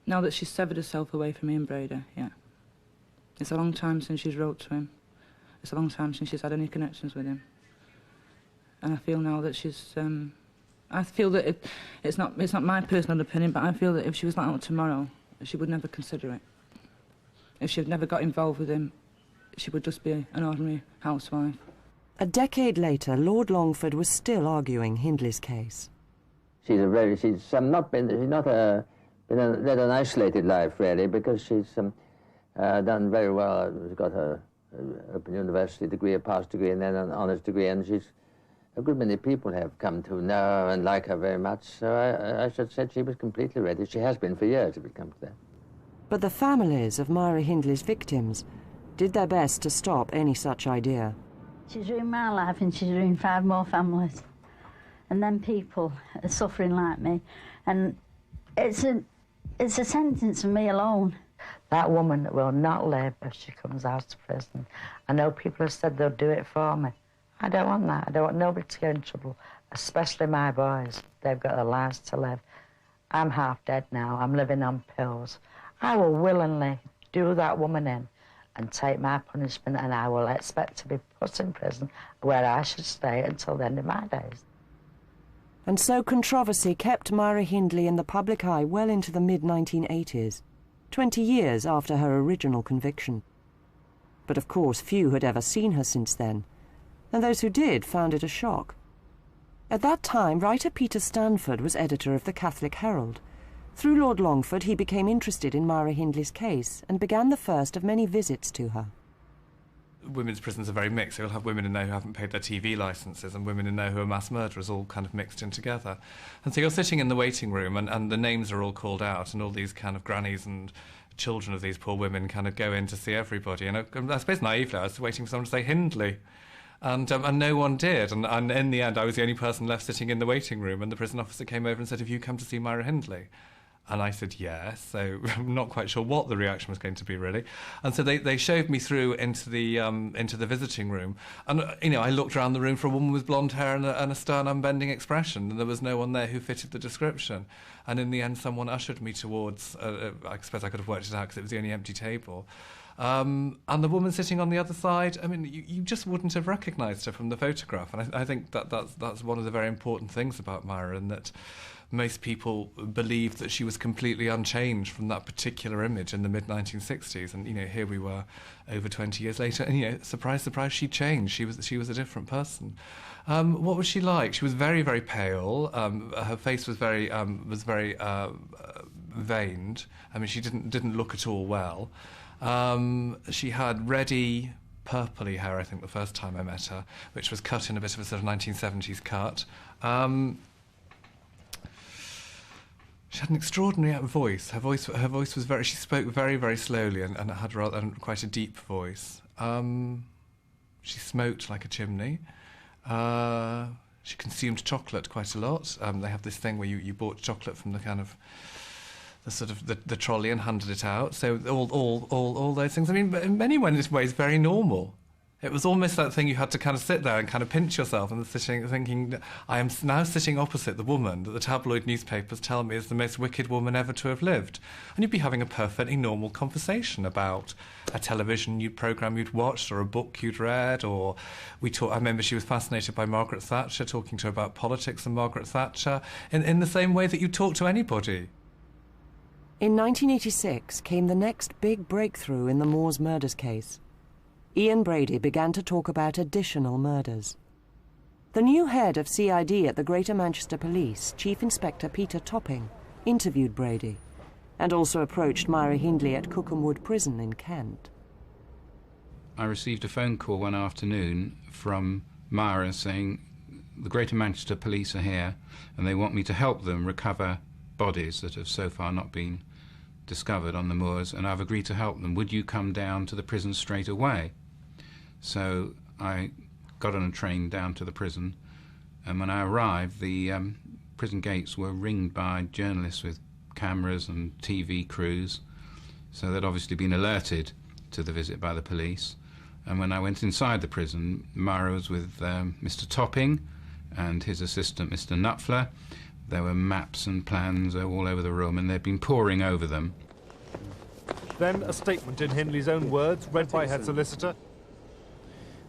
Now that she's severed herself away from Ian Brady, yeah. It's a long time since she's wrote to him. It's a long time since she's had any connections with him. And I feel now that she's... I feel that it's not my personal opinion, but I feel that if she was like that tomorrow, she would never consider it. If she had never got involved with him, she would just be an ordinary housewife. A decade later, Lord Longford was still arguing Hindley's case. She's not led an isolated life, really, because she's done very well. She's got her Open University degree, a pass degree, and then an honours degree, and a good many people have come to know and like her very much, so I should say she was completely ready. She has been for years, if it comes to that. But the families of Myra Hindley's victims did their best to stop any such idea. She's ruined my life and she's ruined 5 more families. And then people are suffering like me. And it's a sentence for me alone. That woman will not live if she comes out of prison. I know people have said they'll do it for me. I don't want that. I don't want nobody to get in trouble, especially my boys. They've got their lives to live. I'm half dead now. I'm living on pills. I will willingly do that woman in and take my punishment, and I will expect to be put in prison where I should stay until the end of my days. And so controversy kept Myra Hindley in the public eye well into the mid-1980s, 20 years after her original conviction. But of course few had ever seen her since then, and those who did found it a shock. At that time, writer Peter Stanford was editor of the Catholic Herald. Through Lord Longford, he became interested in Myra Hindley's case and began the first of many visits to her. Women's prisons are very mixed. You'll have women in there who haven't paid their TV licences and women in there who are mass murderers, all kind of mixed in together. And so you're sitting in the waiting room and the names are all called out, and all these kind of grannies and children of these poor women kind of go in to see everybody. And I suppose naively I was waiting for someone to say Hindley. And no one did. And in the end, I was the only person left sitting in the waiting room, and the prison officer came over and said, "Have you come to see Myra Hindley?" And I said, yes, so I'm not quite sure what the reaction was going to be, really. And so they showed me through into the visiting room. And, I looked around the room for a woman with blonde hair and a stern, unbending expression, and there was no one there who fitted the description. And in the end, someone ushered me towards, I suppose I could have worked it out because it was the only empty table. And the woman sitting on the other side, I mean, you just wouldn't have recognised her from the photograph. And I think that's one of the very important things about Myra, and that most people believed that she was completely unchanged from that particular image in the mid-1960s. And, here we were over 20 years later, and, surprise, surprise, she changed. She was a different person. What was she like? She was very, very pale. Her face was very veined. I mean, she didn't look at all well. She had reddy, purpley hair, I think, the first time I met her, which was cut in a bit of a sort of 1970s cut. She had an extraordinary voice. Her voice was very. She spoke very, very slowly and had quite a deep voice. She smoked like a chimney. She consumed chocolate quite a lot. They have this thing where you bought chocolate from the kind of the trolley and handed it out. So all those things. I mean, in many ways, very normal. It was almost that thing you had to kind of sit there and kind of pinch yourself and thinking, I am now sitting opposite the woman that the tabloid newspapers tell me is the most wicked woman ever to have lived. And you'd be having a perfectly normal conversation about a television programme you'd watched or a book you'd read, or I remember she was fascinated by Margaret Thatcher, talking to her about politics and Margaret Thatcher, in the same way that you talk to anybody. In 1986 came the next big breakthrough in the Moors murders case. Ian Brady began to talk about additional murders. The new head of CID at the Greater Manchester Police, Chief Inspector Peter Topping, interviewed Brady and also approached Myra Hindley at Cookham Wood Prison in Kent. I received a phone call one afternoon from Myra saying the Greater Manchester Police are here and they want me to help them recover bodies that have so far not been discovered on the moors, and I've agreed to help them. Would you come down to the prison straight away? So I got on a train down to the prison, and when I arrived, the prison gates were ringed by journalists with cameras and TV crews, so they'd obviously been alerted to the visit by the police. And when I went inside the prison, Myra was with Mr. Topping and his assistant, Mr. Knupfler. There were maps and plans all over the room, and they'd been poring over them. Then a statement in Hindley's own words, read by her solicitor.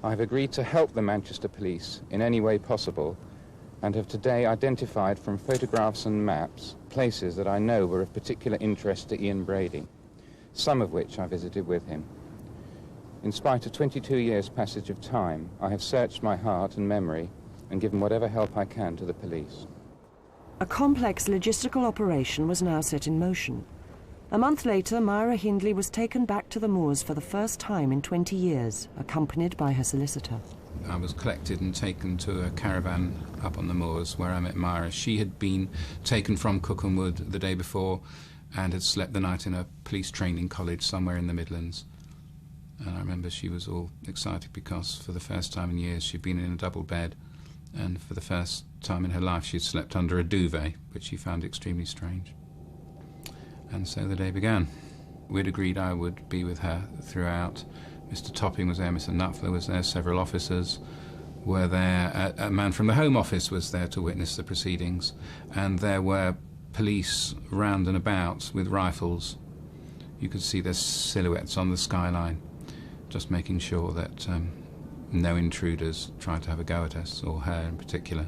I have agreed to help the Manchester Police in any way possible, and have today identified from photographs and maps places that I know were of particular interest to Ian Brady, some of which I visited with him. In spite of 22 years' passage of time, I have searched my heart and memory and given whatever help I can to the police. A complex logistical operation was now set in motion. A month later, Myra Hindley was taken back to the moors for the first time in 20 years, accompanied by her solicitor. I was collected and taken to a caravan up on the moors where I met Myra. She had been taken from Cookham Wood the day before and had slept the night in a police training college somewhere in the Midlands. And I remember she was all excited because for the first time in years she'd been in a double bed, and for the first time in her life she'd slept under a duvet, which she found extremely strange. And so the day began. We'd agreed I would be with her throughout. Mr. Topping was there, Mr. Knupfler was there, several officers were there. A man from the Home Office was there to witness the proceedings, and there were police round and about with rifles. You could see their silhouettes on the skyline, just making sure that no intruders tried to have a go at us, or her in particular.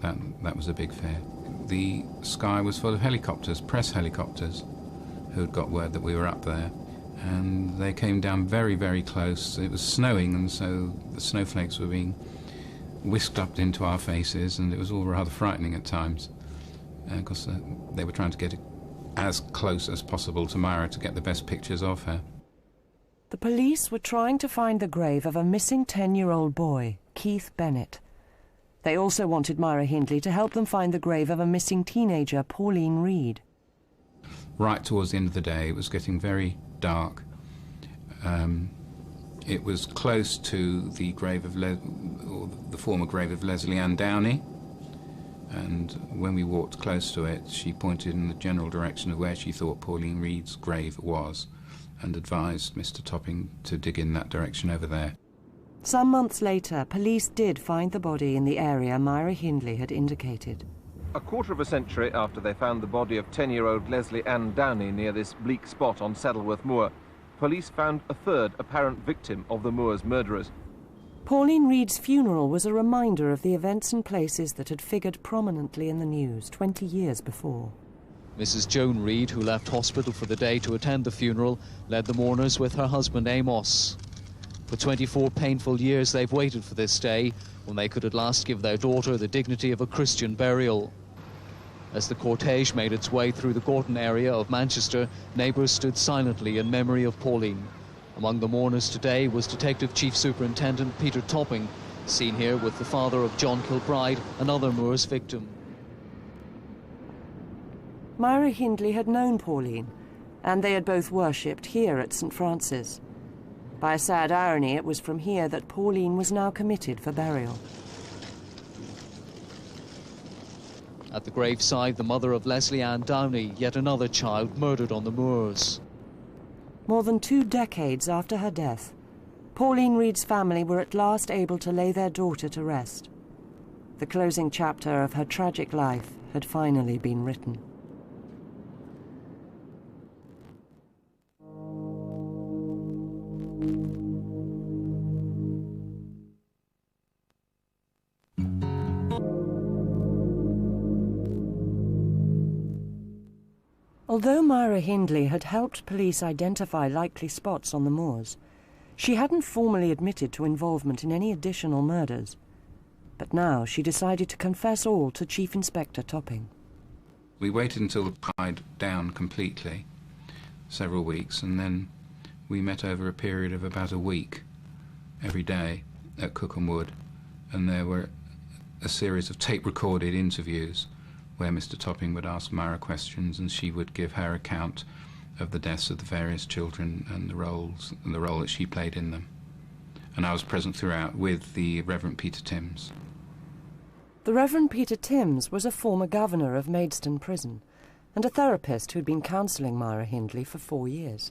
That was a big fear. The sky was full of helicopters, press helicopters, who had got word that we were up there, and they came down very, very close. It was snowing, and so the snowflakes were being whisked up into our faces, and it was all rather frightening at times, because they were trying to get as close as possible to Myra to get the best pictures of her. The police were trying to find the grave of a missing 10-year-old boy, Keith Bennett. They also wanted Myra Hindley to help them find the grave of a missing teenager, Pauline Reed. Right towards the end of the day, it was getting very dark. It was close to the grave of the former grave of Leslie Ann Downey, and when we walked close to it, she pointed in the general direction of where she thought Pauline Reed's grave was, and advised Mr. Topping to dig in that direction over there. Some months later, police did find the body in the area Myra Hindley had indicated. A quarter of a century after they found the body of 10-year-old Leslie Ann Downey near this bleak spot on Saddleworth Moor, police found a third apparent victim of the Moor's murderers. Pauline Reed's funeral was a reminder of the events and places that had figured prominently in the news 20 years before. Mrs. Joan Reed, who left hospital for the day to attend the funeral, led the mourners with her husband Amos. For 24 painful years they've waited for this day, when they could at last give their daughter the dignity of a Christian burial. As the cortege made its way through the Gorton area of Manchester, neighbours stood silently in memory of Pauline. Among the mourners today was Detective Chief Superintendent Peter Topping, seen here with the father of John Kilbride, another Moors victim. Myra Hindley had known Pauline, and they had both worshipped here at St. Francis. By a sad irony, it was from here that Pauline was now committed for burial. At the graveside, the mother of Leslie Ann Downey, yet another child murdered on the moors. More than 2 decades after her death, Pauline Reed's family were at last able to lay their daughter to rest. The closing chapter of her tragic life had finally been written. Although Myra Hindley had helped police identify likely spots on the moors, she hadn't formally admitted to involvement in any additional murders. But now she decided to confess all to Chief Inspector Topping. We waited until it died down completely, several weeks, and then we met over a period of about a week, every day, at Cookham Wood, and there were a series of tape-recorded interviews where Mr. Topping would ask Myra questions and she would give her account of the deaths of the various children and the role that she played in them. And I was present throughout with the Reverend Peter Timms. The Reverend Peter Timms was a former governor of Maidstone Prison and a therapist who'd been counselling Myra Hindley for 4 years.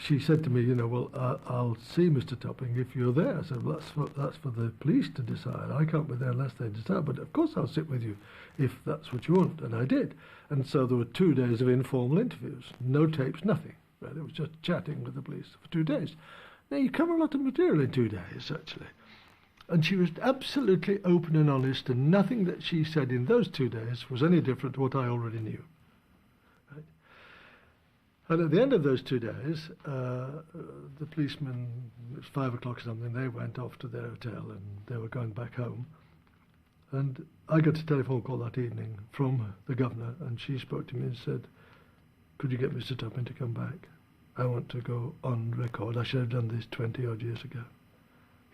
She said to me, you know, well, I'll see Mr. Topping if you're there. I said, well, that's for the police to decide. I can't be there unless they decide, but of course I'll sit with you if that's what you want. And I did. And so there were 2 days of informal interviews. No tapes, nothing. Right? It was just chatting with the police for 2 days. Now, you cover a lot of material in 2 days, actually. And she was absolutely open and honest, and nothing that she said in those 2 days was any different to what I already knew. And at the end of those 2 days, the policemen, it was 5 o'clock or something, they went off to their hotel and they were going back home. And I got a telephone call that evening from the governor, and she spoke to me and said, could you get Mr. Topping to come back? I want to go on record. I should have done this 20 odd years ago.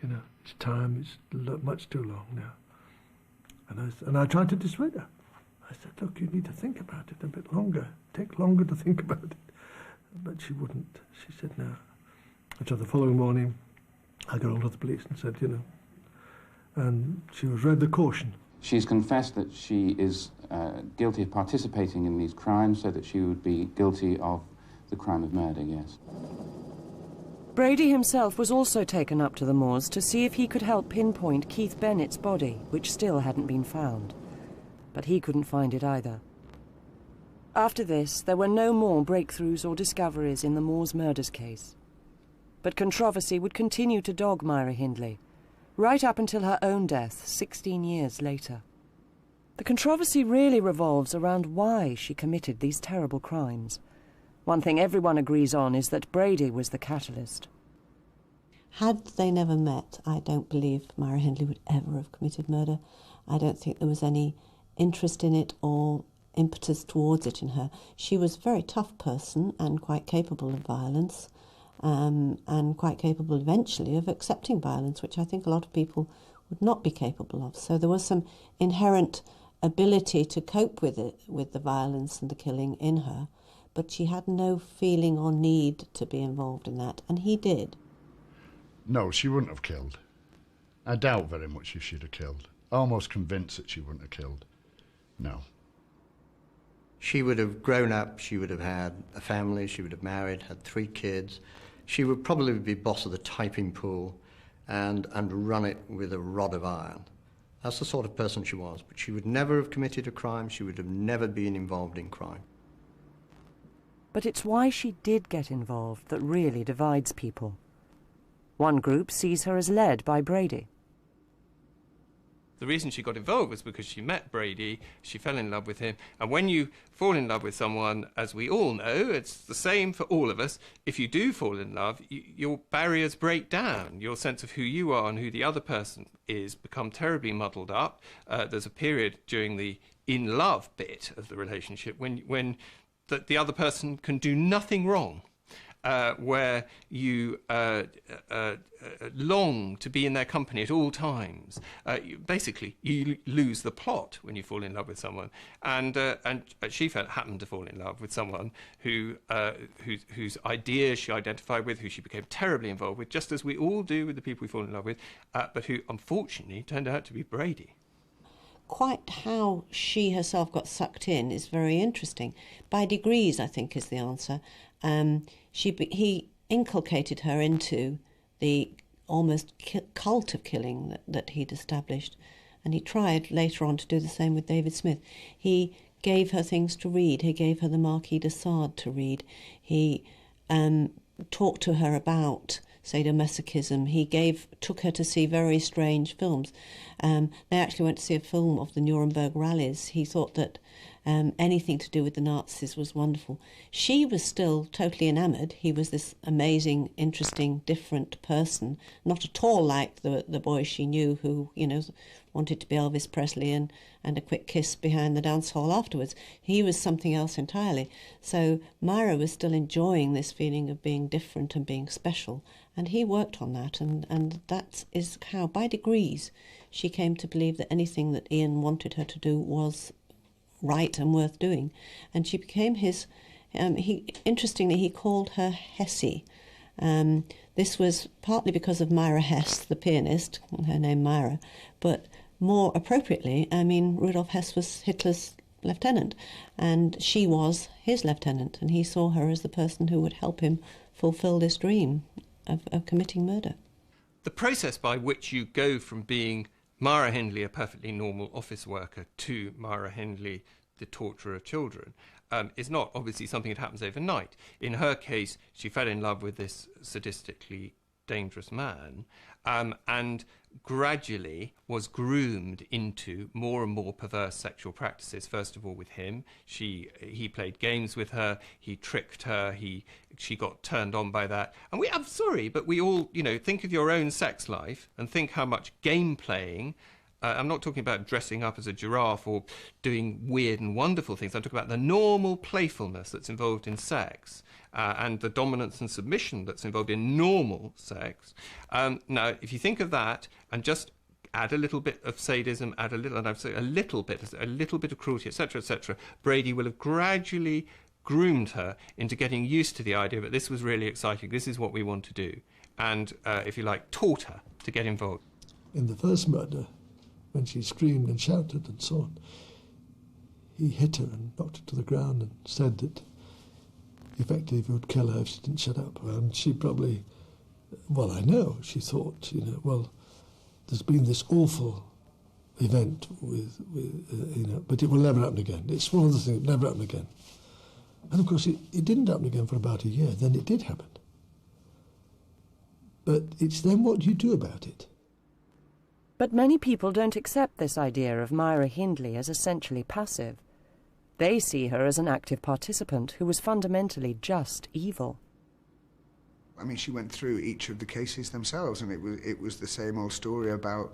You know, it's time, it's much too long now. And I tried to dissuade her. I said, look, you need to think about it a bit longer. Take longer to think about it. But she wouldn't. She said no. And so the following morning, I got hold of the police and said, you know, and she was read the caution. She's confessed that she is guilty of participating in these crimes, so that she would be guilty of the crime of murder, yes. Brady himself was also taken up to the moors to see if he could help pinpoint Keith Bennett's body, which still hadn't been found. but he couldn't find it either. After this, there were no more breakthroughs or discoveries in the Moors murders case. But controversy would continue to dog Myra Hindley, right up until her own death 16 years later. The controversy really revolves around why she committed these terrible crimes. One thing everyone agrees on is that Brady was the catalyst. Had they never met, I don't believe Myra Hindley would ever have committed murder. I don't think there was any interest in it or impetus towards it in her. She was a very tough person and quite capable of violence, and quite capable eventually of accepting violence, which I think a lot of people would not be capable of. So there was some inherent ability to cope with it, with the violence and the killing in her, but she had no feeling or need to be involved in that, and he did. No, she wouldn't have killed. I doubt very much if she'd have killed. Almost convinced that she wouldn't have killed. No. She would have grown up, she would have had a family, she would have married, had 3 kids. She would probably be boss of the typing pool and run it with a rod of iron. That's the sort of person she was, but she would never have committed a crime, she would have never been involved in crime. But it's why she did get involved that really divides people. One group sees her as led by Brady. The reason she got involved was because she met Brady, she fell in love with him, and when you fall in love with someone, as we all know, it's the same for all of us, if you do fall in love, your barriers break down. Your sense of who you are and who the other person is become terribly muddled up. There's a period during the in-love bit of the relationship when the other person can do nothing wrong. Where you long to be in their company at all times. Basically, you lose the plot when you fall in love with someone. And she happened to fall in love with someone whose ideas she identified with, who she became terribly involved with, just as we all do with the people we fall in love with, but who, unfortunately, turned out to be Brady. Quite how she herself got sucked in is very interesting. By degrees, I think, is the answer. He inculcated her into the almost cult of killing that he'd established, and he tried later on to do the same with David Smith. He gave her things to read. He gave her the Marquis de Sade to read. He talked to her about sadomasochism. He took her to see very strange films. They actually went to see a film of the Nuremberg rallies. He thought that anything to do with the Nazis was wonderful. She was still totally enamoured. He was this amazing, interesting, different person, not at all like the boy she knew who, wanted to be Elvis Presley and a quick kiss behind the dance hall afterwards. He was something else entirely. So Myra was still enjoying this feeling of being different and being special, and he worked on that, and that is how, by degrees, she came to believe that anything that Ian wanted her to do was right and worth doing, and she became his. Interestingly, he called her Hessie. This was partly because of Myra Hess, the pianist, her name Myra, but more appropriately, Rudolf Hess was Hitler's lieutenant, and she was his lieutenant, and he saw her as the person who would help him fulfill this dream of committing murder. The process by which you go from being Myra Hindley, a perfectly normal office worker, to Myra Hindley, the torturer of children, is not obviously something that happens overnight. In her case, she fell in love with this sadistically dangerous man, and gradually was groomed into more and more perverse sexual practices. First of all with him, he played games with her, he tricked her, she got turned on by that. And I'm sorry, but we all, think of your own sex life and think how much game playing. I'm not talking about dressing up as a giraffe or doing weird and wonderful things. I'm talking about the normal playfulness that's involved in sex, and the dominance and submission that's involved in normal sex. Now, if you think of that and just add a little bit of sadism, add a little bit of cruelty, etc., Brady will have gradually groomed her into getting used to the idea that this was really exciting, this is what we want to do, and, if you like, taught her to get involved. In the first murder, when she screamed and shouted and so on, he hit her and knocked her to the ground and said that effectively he would kill her if she didn't shut up. And she probably, I know, she thought, well, there's been this awful event but it will never happen again. It's one of the things, never happen again. And of course it didn't happen again for about a year, then it did happen. But it's then what you do about it. But many people don't accept this idea of Myra Hindley as essentially passive. They see her as an active participant who was fundamentally just evil. I mean, she went through each of the cases themselves, and it was the same old story about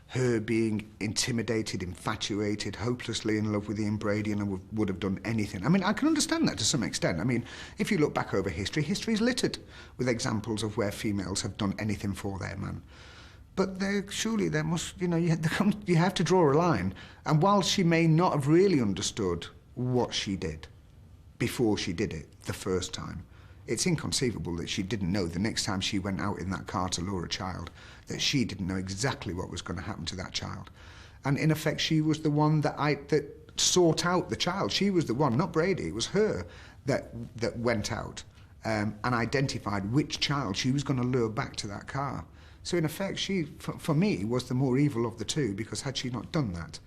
her being intimidated, infatuated, hopelessly in love with Ian Brady, and would have done anything. I mean, I can understand that to some extent. I mean, if you look back over history, history is littered with examples of where females have done anything for their man. But surely there must, you have to draw a line. And while she may not have really understood what she did before she did it the first time, it's inconceivable that she didn't know the next time she went out in that car to lure a child, that she didn't know exactly what was going to happen to that child. And in effect, she was the one that sought out the child. She was the one, not Brady, it was her that went out and identified which child she was going to lure back to that car. So in effect, she, for me, was the more evil of the two, because had she not done that,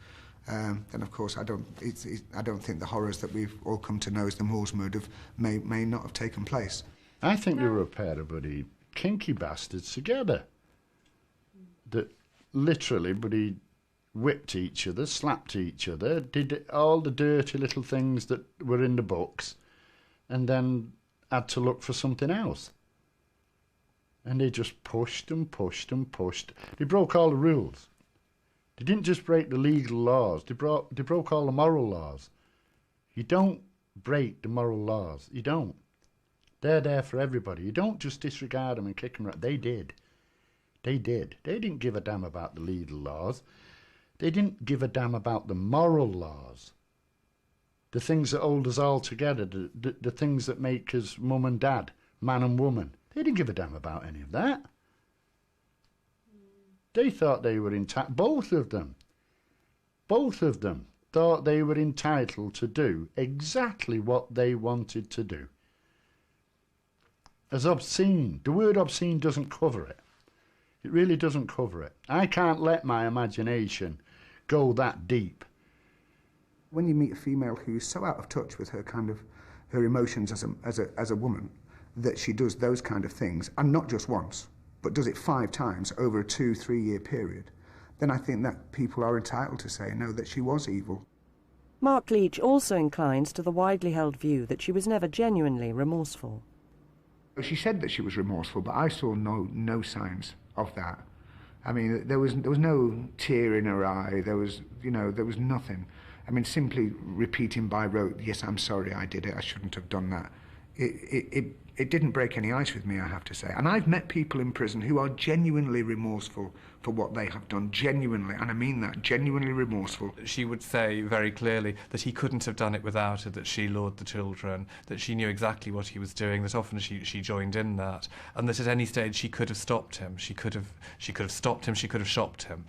then of course I don't think the horrors that we've all come to know as the Moors murder may not have taken place. I think they were a pair of bloody kinky bastards together. That literally, bloody whipped each other, slapped each other, did all the dirty little things that were in the books, and then had to look for something else. And they just pushed and pushed and pushed. They broke all the rules. They didn't just break the legal laws, they broke all the moral laws. You don't break the moral laws, you don't. They're there for everybody. You don't just disregard them and kick them out. They did. They did. They didn't give a damn about the legal laws. They didn't give a damn about the moral laws. The things that hold us all together, the things that make us mum and dad, man and woman. They didn't give a damn about any of that. They thought they were entitled, both of them thought they were entitled to do exactly what they wanted to do. As obscene, the word obscene doesn't cover it. It really doesn't cover it. I can't let my imagination go that deep. When you meet a female who's so out of touch with her emotions as a woman, that she does those kind of things, and not just once, but does it 5 times over a 2-3 year period, then I think that people are entitled to say, no, that she was evil. Mark Leach also inclines to the widely held view that she was never genuinely remorseful. She said that she was remorseful, but I saw no signs of that. I mean, there was no tear in her eye, there was nothing. I mean, simply repeating by rote, yes, I'm sorry, I did it, I shouldn't have done that. It didn't break any ice with me, I have to say. And I've met people in prison who are genuinely remorseful for what they have done, genuinely, and I mean that, genuinely remorseful. She would say very clearly that he couldn't have done it without her, that she lured the children, that she knew exactly what he was doing, that often she joined in that, and that at any stage she could have stopped him, she could have stopped him, she could have shopped him.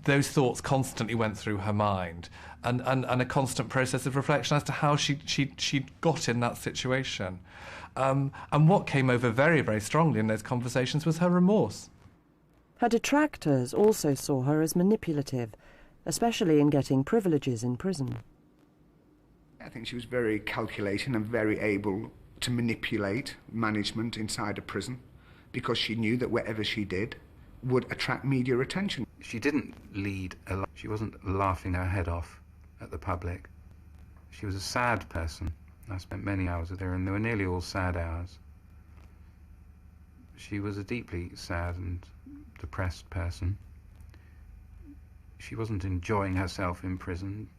Those thoughts constantly went through her mind, and a constant process of reflection as to how she got in that situation. And what came over very, very strongly in those conversations was her remorse. Her detractors also saw her as manipulative, especially in getting privileges in prison. I think she was very calculating and very able to manipulate management inside a prison, because she knew that whatever she did would attract media attention. She didn't lead a life. She wasn't laughing her head off at the public. She was a sad person. I spent many hours with her, and they were nearly all sad hours. She was a deeply sad and depressed person. She wasn't enjoying herself in prison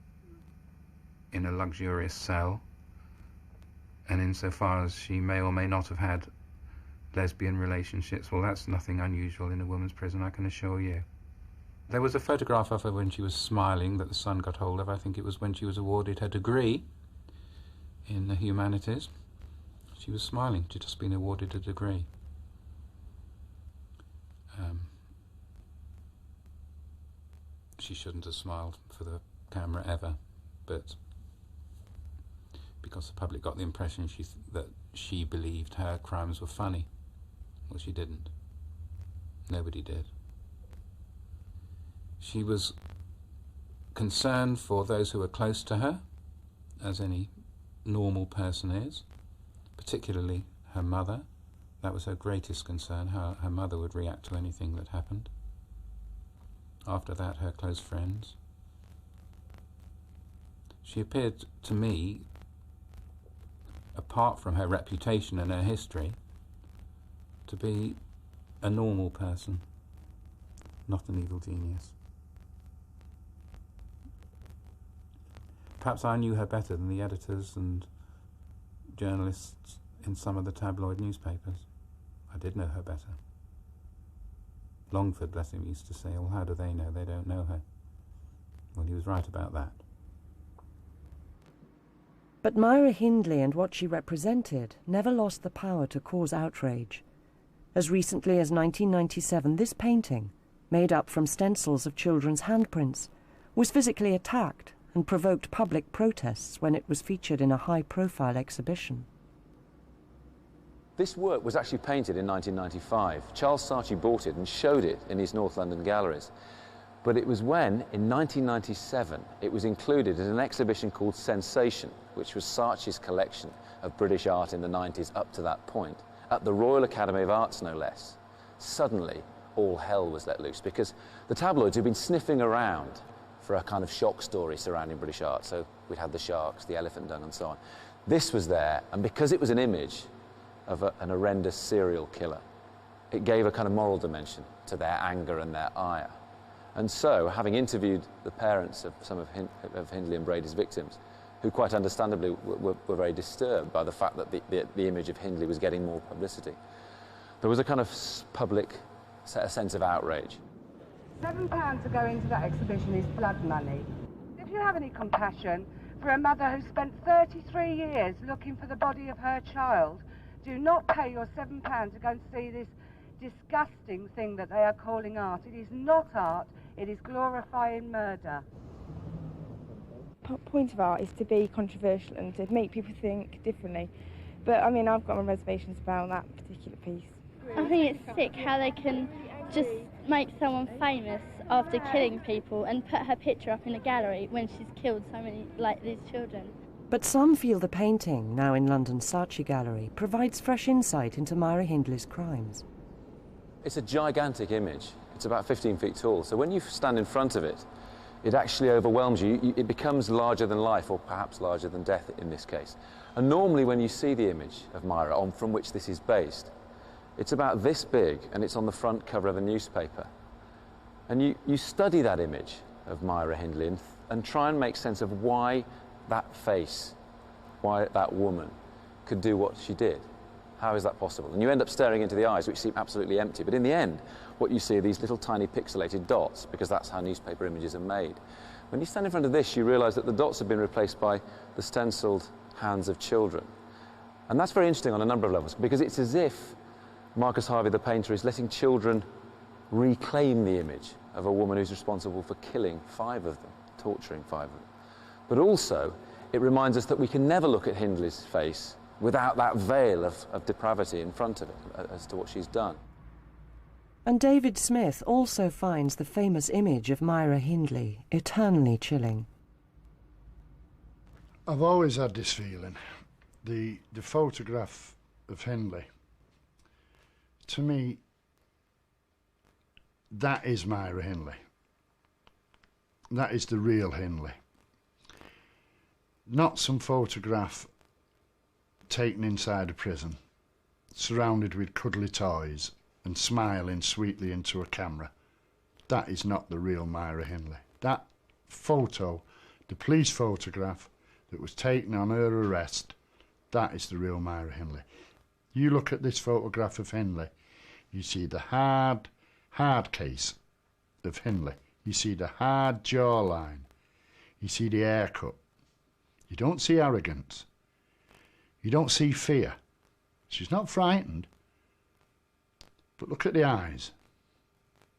in a luxurious cell, and insofar as she may or may not have had lesbian relationships, well, that's nothing unusual in a woman's prison, I can assure you. There was a photograph of her when she was smiling that the Sun got hold of. I think it was when she was awarded her degree in the humanities. She was smiling. She'd just been awarded a degree. She shouldn't have smiled for the camera ever, but because the public got the impression that she believed her crimes were funny. Well, she didn't. Nobody did. She was concerned for those who were close to her, as any normal person is, particularly her mother. That was her greatest concern, how her mother would react to anything that happened. After that, her close friends. She appeared to me, apart from her reputation and her history, to be a normal person, not an evil genius. Perhaps I knew her better than the editors and journalists in some of the tabloid newspapers. I did know her better. Longford, bless him, used to say, well, how do they know? They don't know her. Well, he was right about that. But Myra Hindley and what she represented never lost the power to cause outrage. As recently as 1997, this painting, made up from stencils of children's handprints, was physically attacked and provoked public protests when it was featured in a high-profile exhibition. This work was actually painted in 1995. Charles Saatchi bought it and showed it in his North London galleries. But it was when, in 1997, it was included in an exhibition called Sensation, which was Saatchi's collection of British art in the 90s up to that point, at the Royal Academy of Arts, no less. Suddenly, all hell was let loose, because the tabloids had been sniffing around for a kind of shock story surrounding British art. So we'd had the sharks, the elephant dung, and so on. This was there, and because it was an image of an horrendous serial killer, it gave a kind of moral dimension to their anger and their ire. And so, having interviewed the parents of some of Hindley and Brady's victims, who quite understandably were very disturbed by the fact that the image of Hindley was getting more publicity, there was a kind of public sense of outrage. £7 to go into that exhibition is blood money. If you have any compassion for a mother who spent 33 years looking for the body of her child, do not pay your £7 to go and see this disgusting thing that they are calling art. It is not art, it is glorifying murder. The point of art is to be controversial and to make people think differently. But I mean, I've got my reservations about that particular piece. I think it's sick how they can just make someone famous after killing people and put her picture up in a gallery when she's killed so many, like these children. But some feel the painting, now in London's Saatchi Gallery, provides fresh insight into Myra Hindley's crimes. It's a gigantic image. It's about 15 feet tall. So when you stand in front of it, it actually overwhelms you. It becomes larger than life, or perhaps larger than death in this case. And normally when you see the image of Myra, from which this is based, it's about this big, and it's on the front cover of a newspaper. And you study that image of Myra Hindley and try and make sense of why that face, why that woman could do what she did. How is that possible? And you end up staring into the eyes, which seem absolutely empty. But in the end, what you see are these little tiny pixelated dots, because that's how newspaper images are made. When you stand in front of this, you realise that the dots have been replaced by the stenciled hands of children. And that's very interesting on a number of levels, because it's as if Marcus Harvey, the painter, is letting children reclaim the image of a woman who's responsible for killing 5 of them, torturing 5 of them. But also, it reminds us that we can never look at Hindley's face without that veil of depravity in front of it as to what she's done. And David Smith also finds the famous image of Myra Hindley eternally chilling. I've always had this feeling. The photograph of Hindley, to me, that is Myra Hindley. That is the real Hindley. Not some photograph taken inside a prison, surrounded with cuddly toys and smiling sweetly into a camera. That is not the real Myra Hindley. That photo, the police photograph that was taken on her arrest, that is the real Myra Hindley. You look at this photograph of Hindley, you see the hard case of Hindley. You see the hard jawline. You see the haircut. You don't see arrogance. You don't see fear. She's not frightened. But look at the eyes.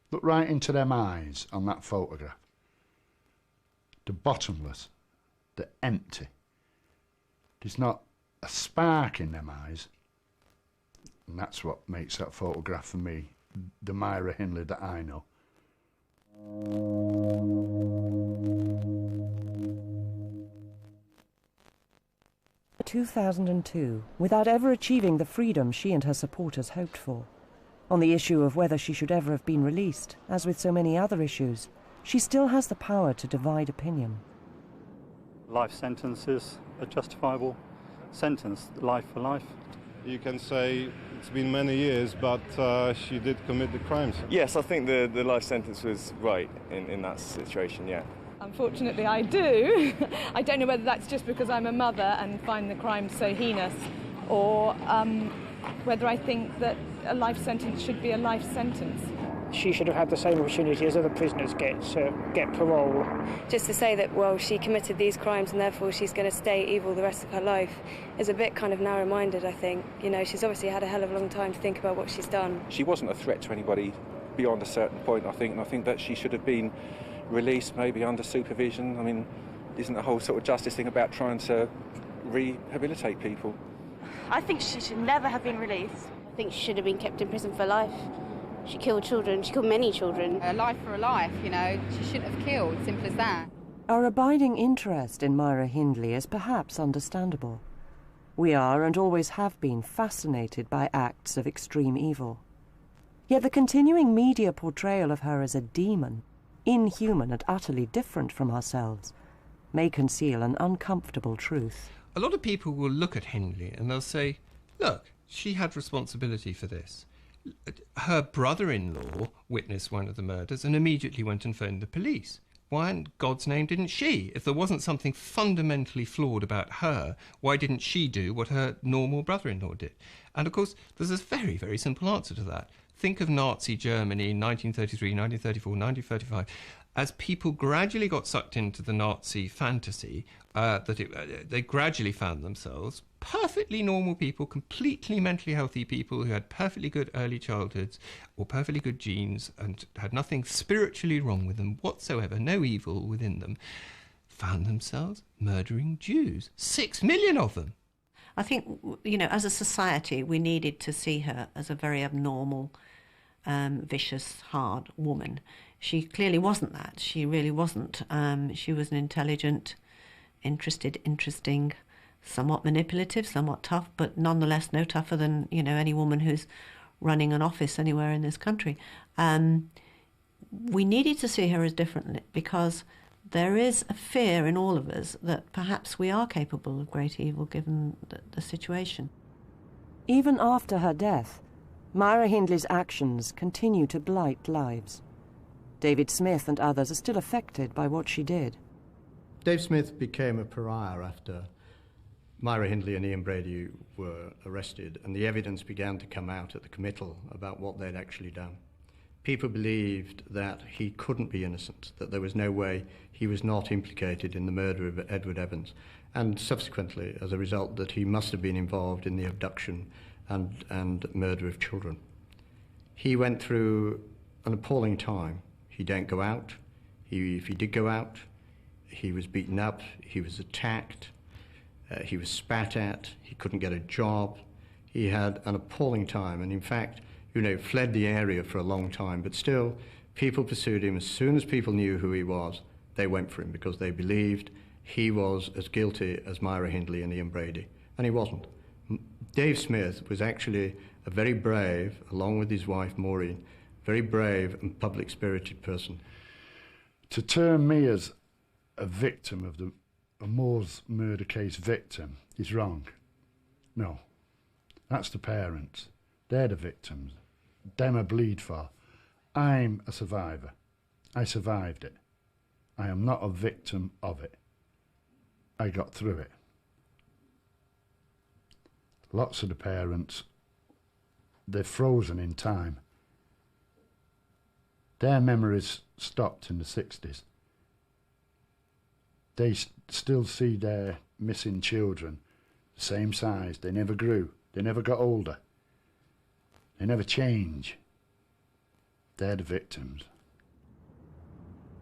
Look right into them eyes on that photograph. The bottomless, the empty. There's not a spark in them eyes. And that's what makes that photograph for me the Myra Hindley that I know. 2002 without ever achieving the freedom she and her supporters hoped for. On the issue of whether she should ever have been released, as with so many other issues, she still has the power to divide opinion. Life sentence is a justifiable sentence, life for life. You can say it's been many years, but she did commit the crimes. Yes, I think the life sentence was right in that situation, yeah. Unfortunately, I do. I don't know whether that's just because I'm a mother and find the crime so heinous, or whether I think that a life sentence should be a life sentence. She should have had the same opportunity as other prisoners get parole. Just to say that, well, she committed these crimes and therefore she's going to stay evil the rest of her life is a bit kind of narrow-minded, I think. You know, she's obviously had a hell of a long time to think about what she's done. She wasn't a threat to anybody beyond a certain point, I think, and I think that she should have been released maybe under supervision. I mean, isn't the whole sort of justice thing about trying to rehabilitate people? I think she should never have been released. I think she should have been kept in prison for life. She killed children. She killed many children. A life for a life, you know. She shouldn't have killed, simple as that. Our abiding interest in Myra Hindley is perhaps understandable. We are, and always have been, fascinated by acts of extreme evil. Yet the continuing media portrayal of her as a demon, inhuman and utterly different from ourselves, may conceal an uncomfortable truth. A lot of people will look at Hindley and they'll say, look, she had responsibility for this. Her brother-in-law witnessed one of the murders and immediately went and phoned the police. Why in God's name didn't she? If there wasn't something fundamentally flawed about her, why didn't she do what her normal brother-in-law did? And of course, there's a very, very simple answer to that. Think of Nazi Germany in 1933, 1934, 1935. As people gradually got sucked into the Nazi fantasy, they gradually found themselves perfectly normal people, completely mentally healthy people who had perfectly good early childhoods or perfectly good genes and had nothing spiritually wrong with them whatsoever, no evil within them, found themselves murdering Jews. 6 million of them. I think, you know, as a society, we needed to see her as a very abnormal, vicious, hard woman. She clearly wasn't that. She really wasn't. She was an intelligent, interesting, somewhat manipulative, somewhat tough, but nonetheless no tougher than, you know, any woman who's running an office anywhere in this country. We needed to see her as different because there is a fear in all of us that perhaps we are capable of great evil given the situation. Even after her death, Myra Hindley's actions continue to blight lives. David Smith and others are still affected by what she did. Dave Smith became a pariah after Myra Hindley and Ian Brady were arrested, and the evidence began to come out at the committal about what they'd actually done. People believed that he couldn't be innocent, that there was no way he was not implicated in the murder of Edward Evans, and subsequently, as a result, that he must have been involved in the abduction and murder of children. He went through an appalling time. He didn't go out. If he did go out, he was beaten up, he was attacked, he was spat at, he couldn't get a job. He had an appalling time, and in fact, you know, fled the area for a long time, but still, people pursued him. As soon as people knew who he was, they went for him because they believed he was as guilty as Myra Hindley and Ian Brady, and he wasn't. Dave Smith was actually a very brave, along with his wife Maureen, very brave and public-spirited person. To term me as a victim of the Moors murder case victim is wrong. No, that's the parents. They're the victims. Them I bleed for. I'm a survivor. I survived it. I am not a victim of it. I got through it. Lots of the parents, they're frozen in time. Their memories stopped in the 60s. They still see their missing children the same size. They never grew. They never got older. They never change. They're the victims.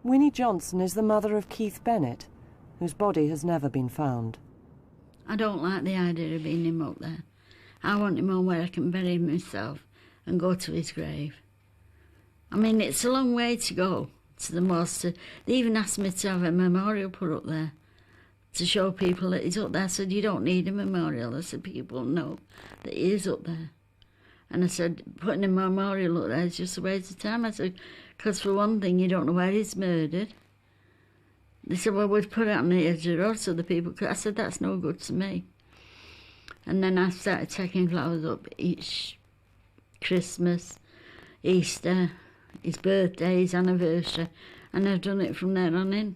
Winnie Johnson is the mother of Keith Bennett, whose body has never been found. I don't like the idea of being him up there. I want him on where I can bury him myself and go to his grave. I mean, it's a long way to go to the most. They even asked me to have a memorial put up there to show people that he's up there. I said, you don't need a memorial. I said, people know that he is up there. And I said, putting a memorial up there is just a waste of time. I said, because for one thing, you don't know where he's murdered. They said, well, we'd put it on the edge of the road so the people could. I said, that's no good to me. And then I started taking flowers up each Christmas, Easter, his birthday, his anniversary, and I've done it from there on in.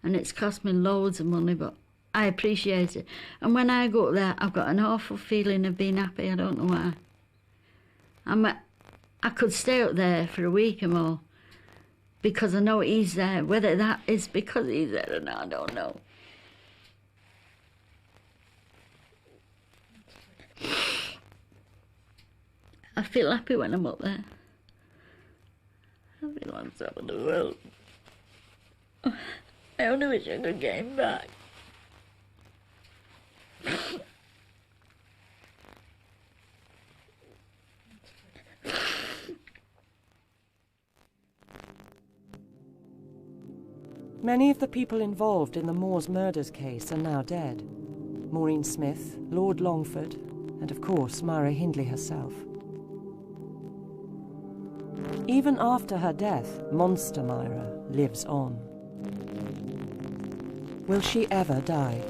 And it's cost me loads of money, but I appreciate it. And when I go up there, I've got an awful feeling of being happy. I don't know why. I could stay up there for a week or more because I know he's there. Whether that is because he's there or not, I don't know. I feel happy when I'm up there. I feel on top of the world. I only wish I could get him back. Many of the people involved in the Moors murders case are now dead. Maureen Smith, Lord Longford, and of course Myra Hindley herself. Even after her death, Monster Myra lives on. Will she ever die?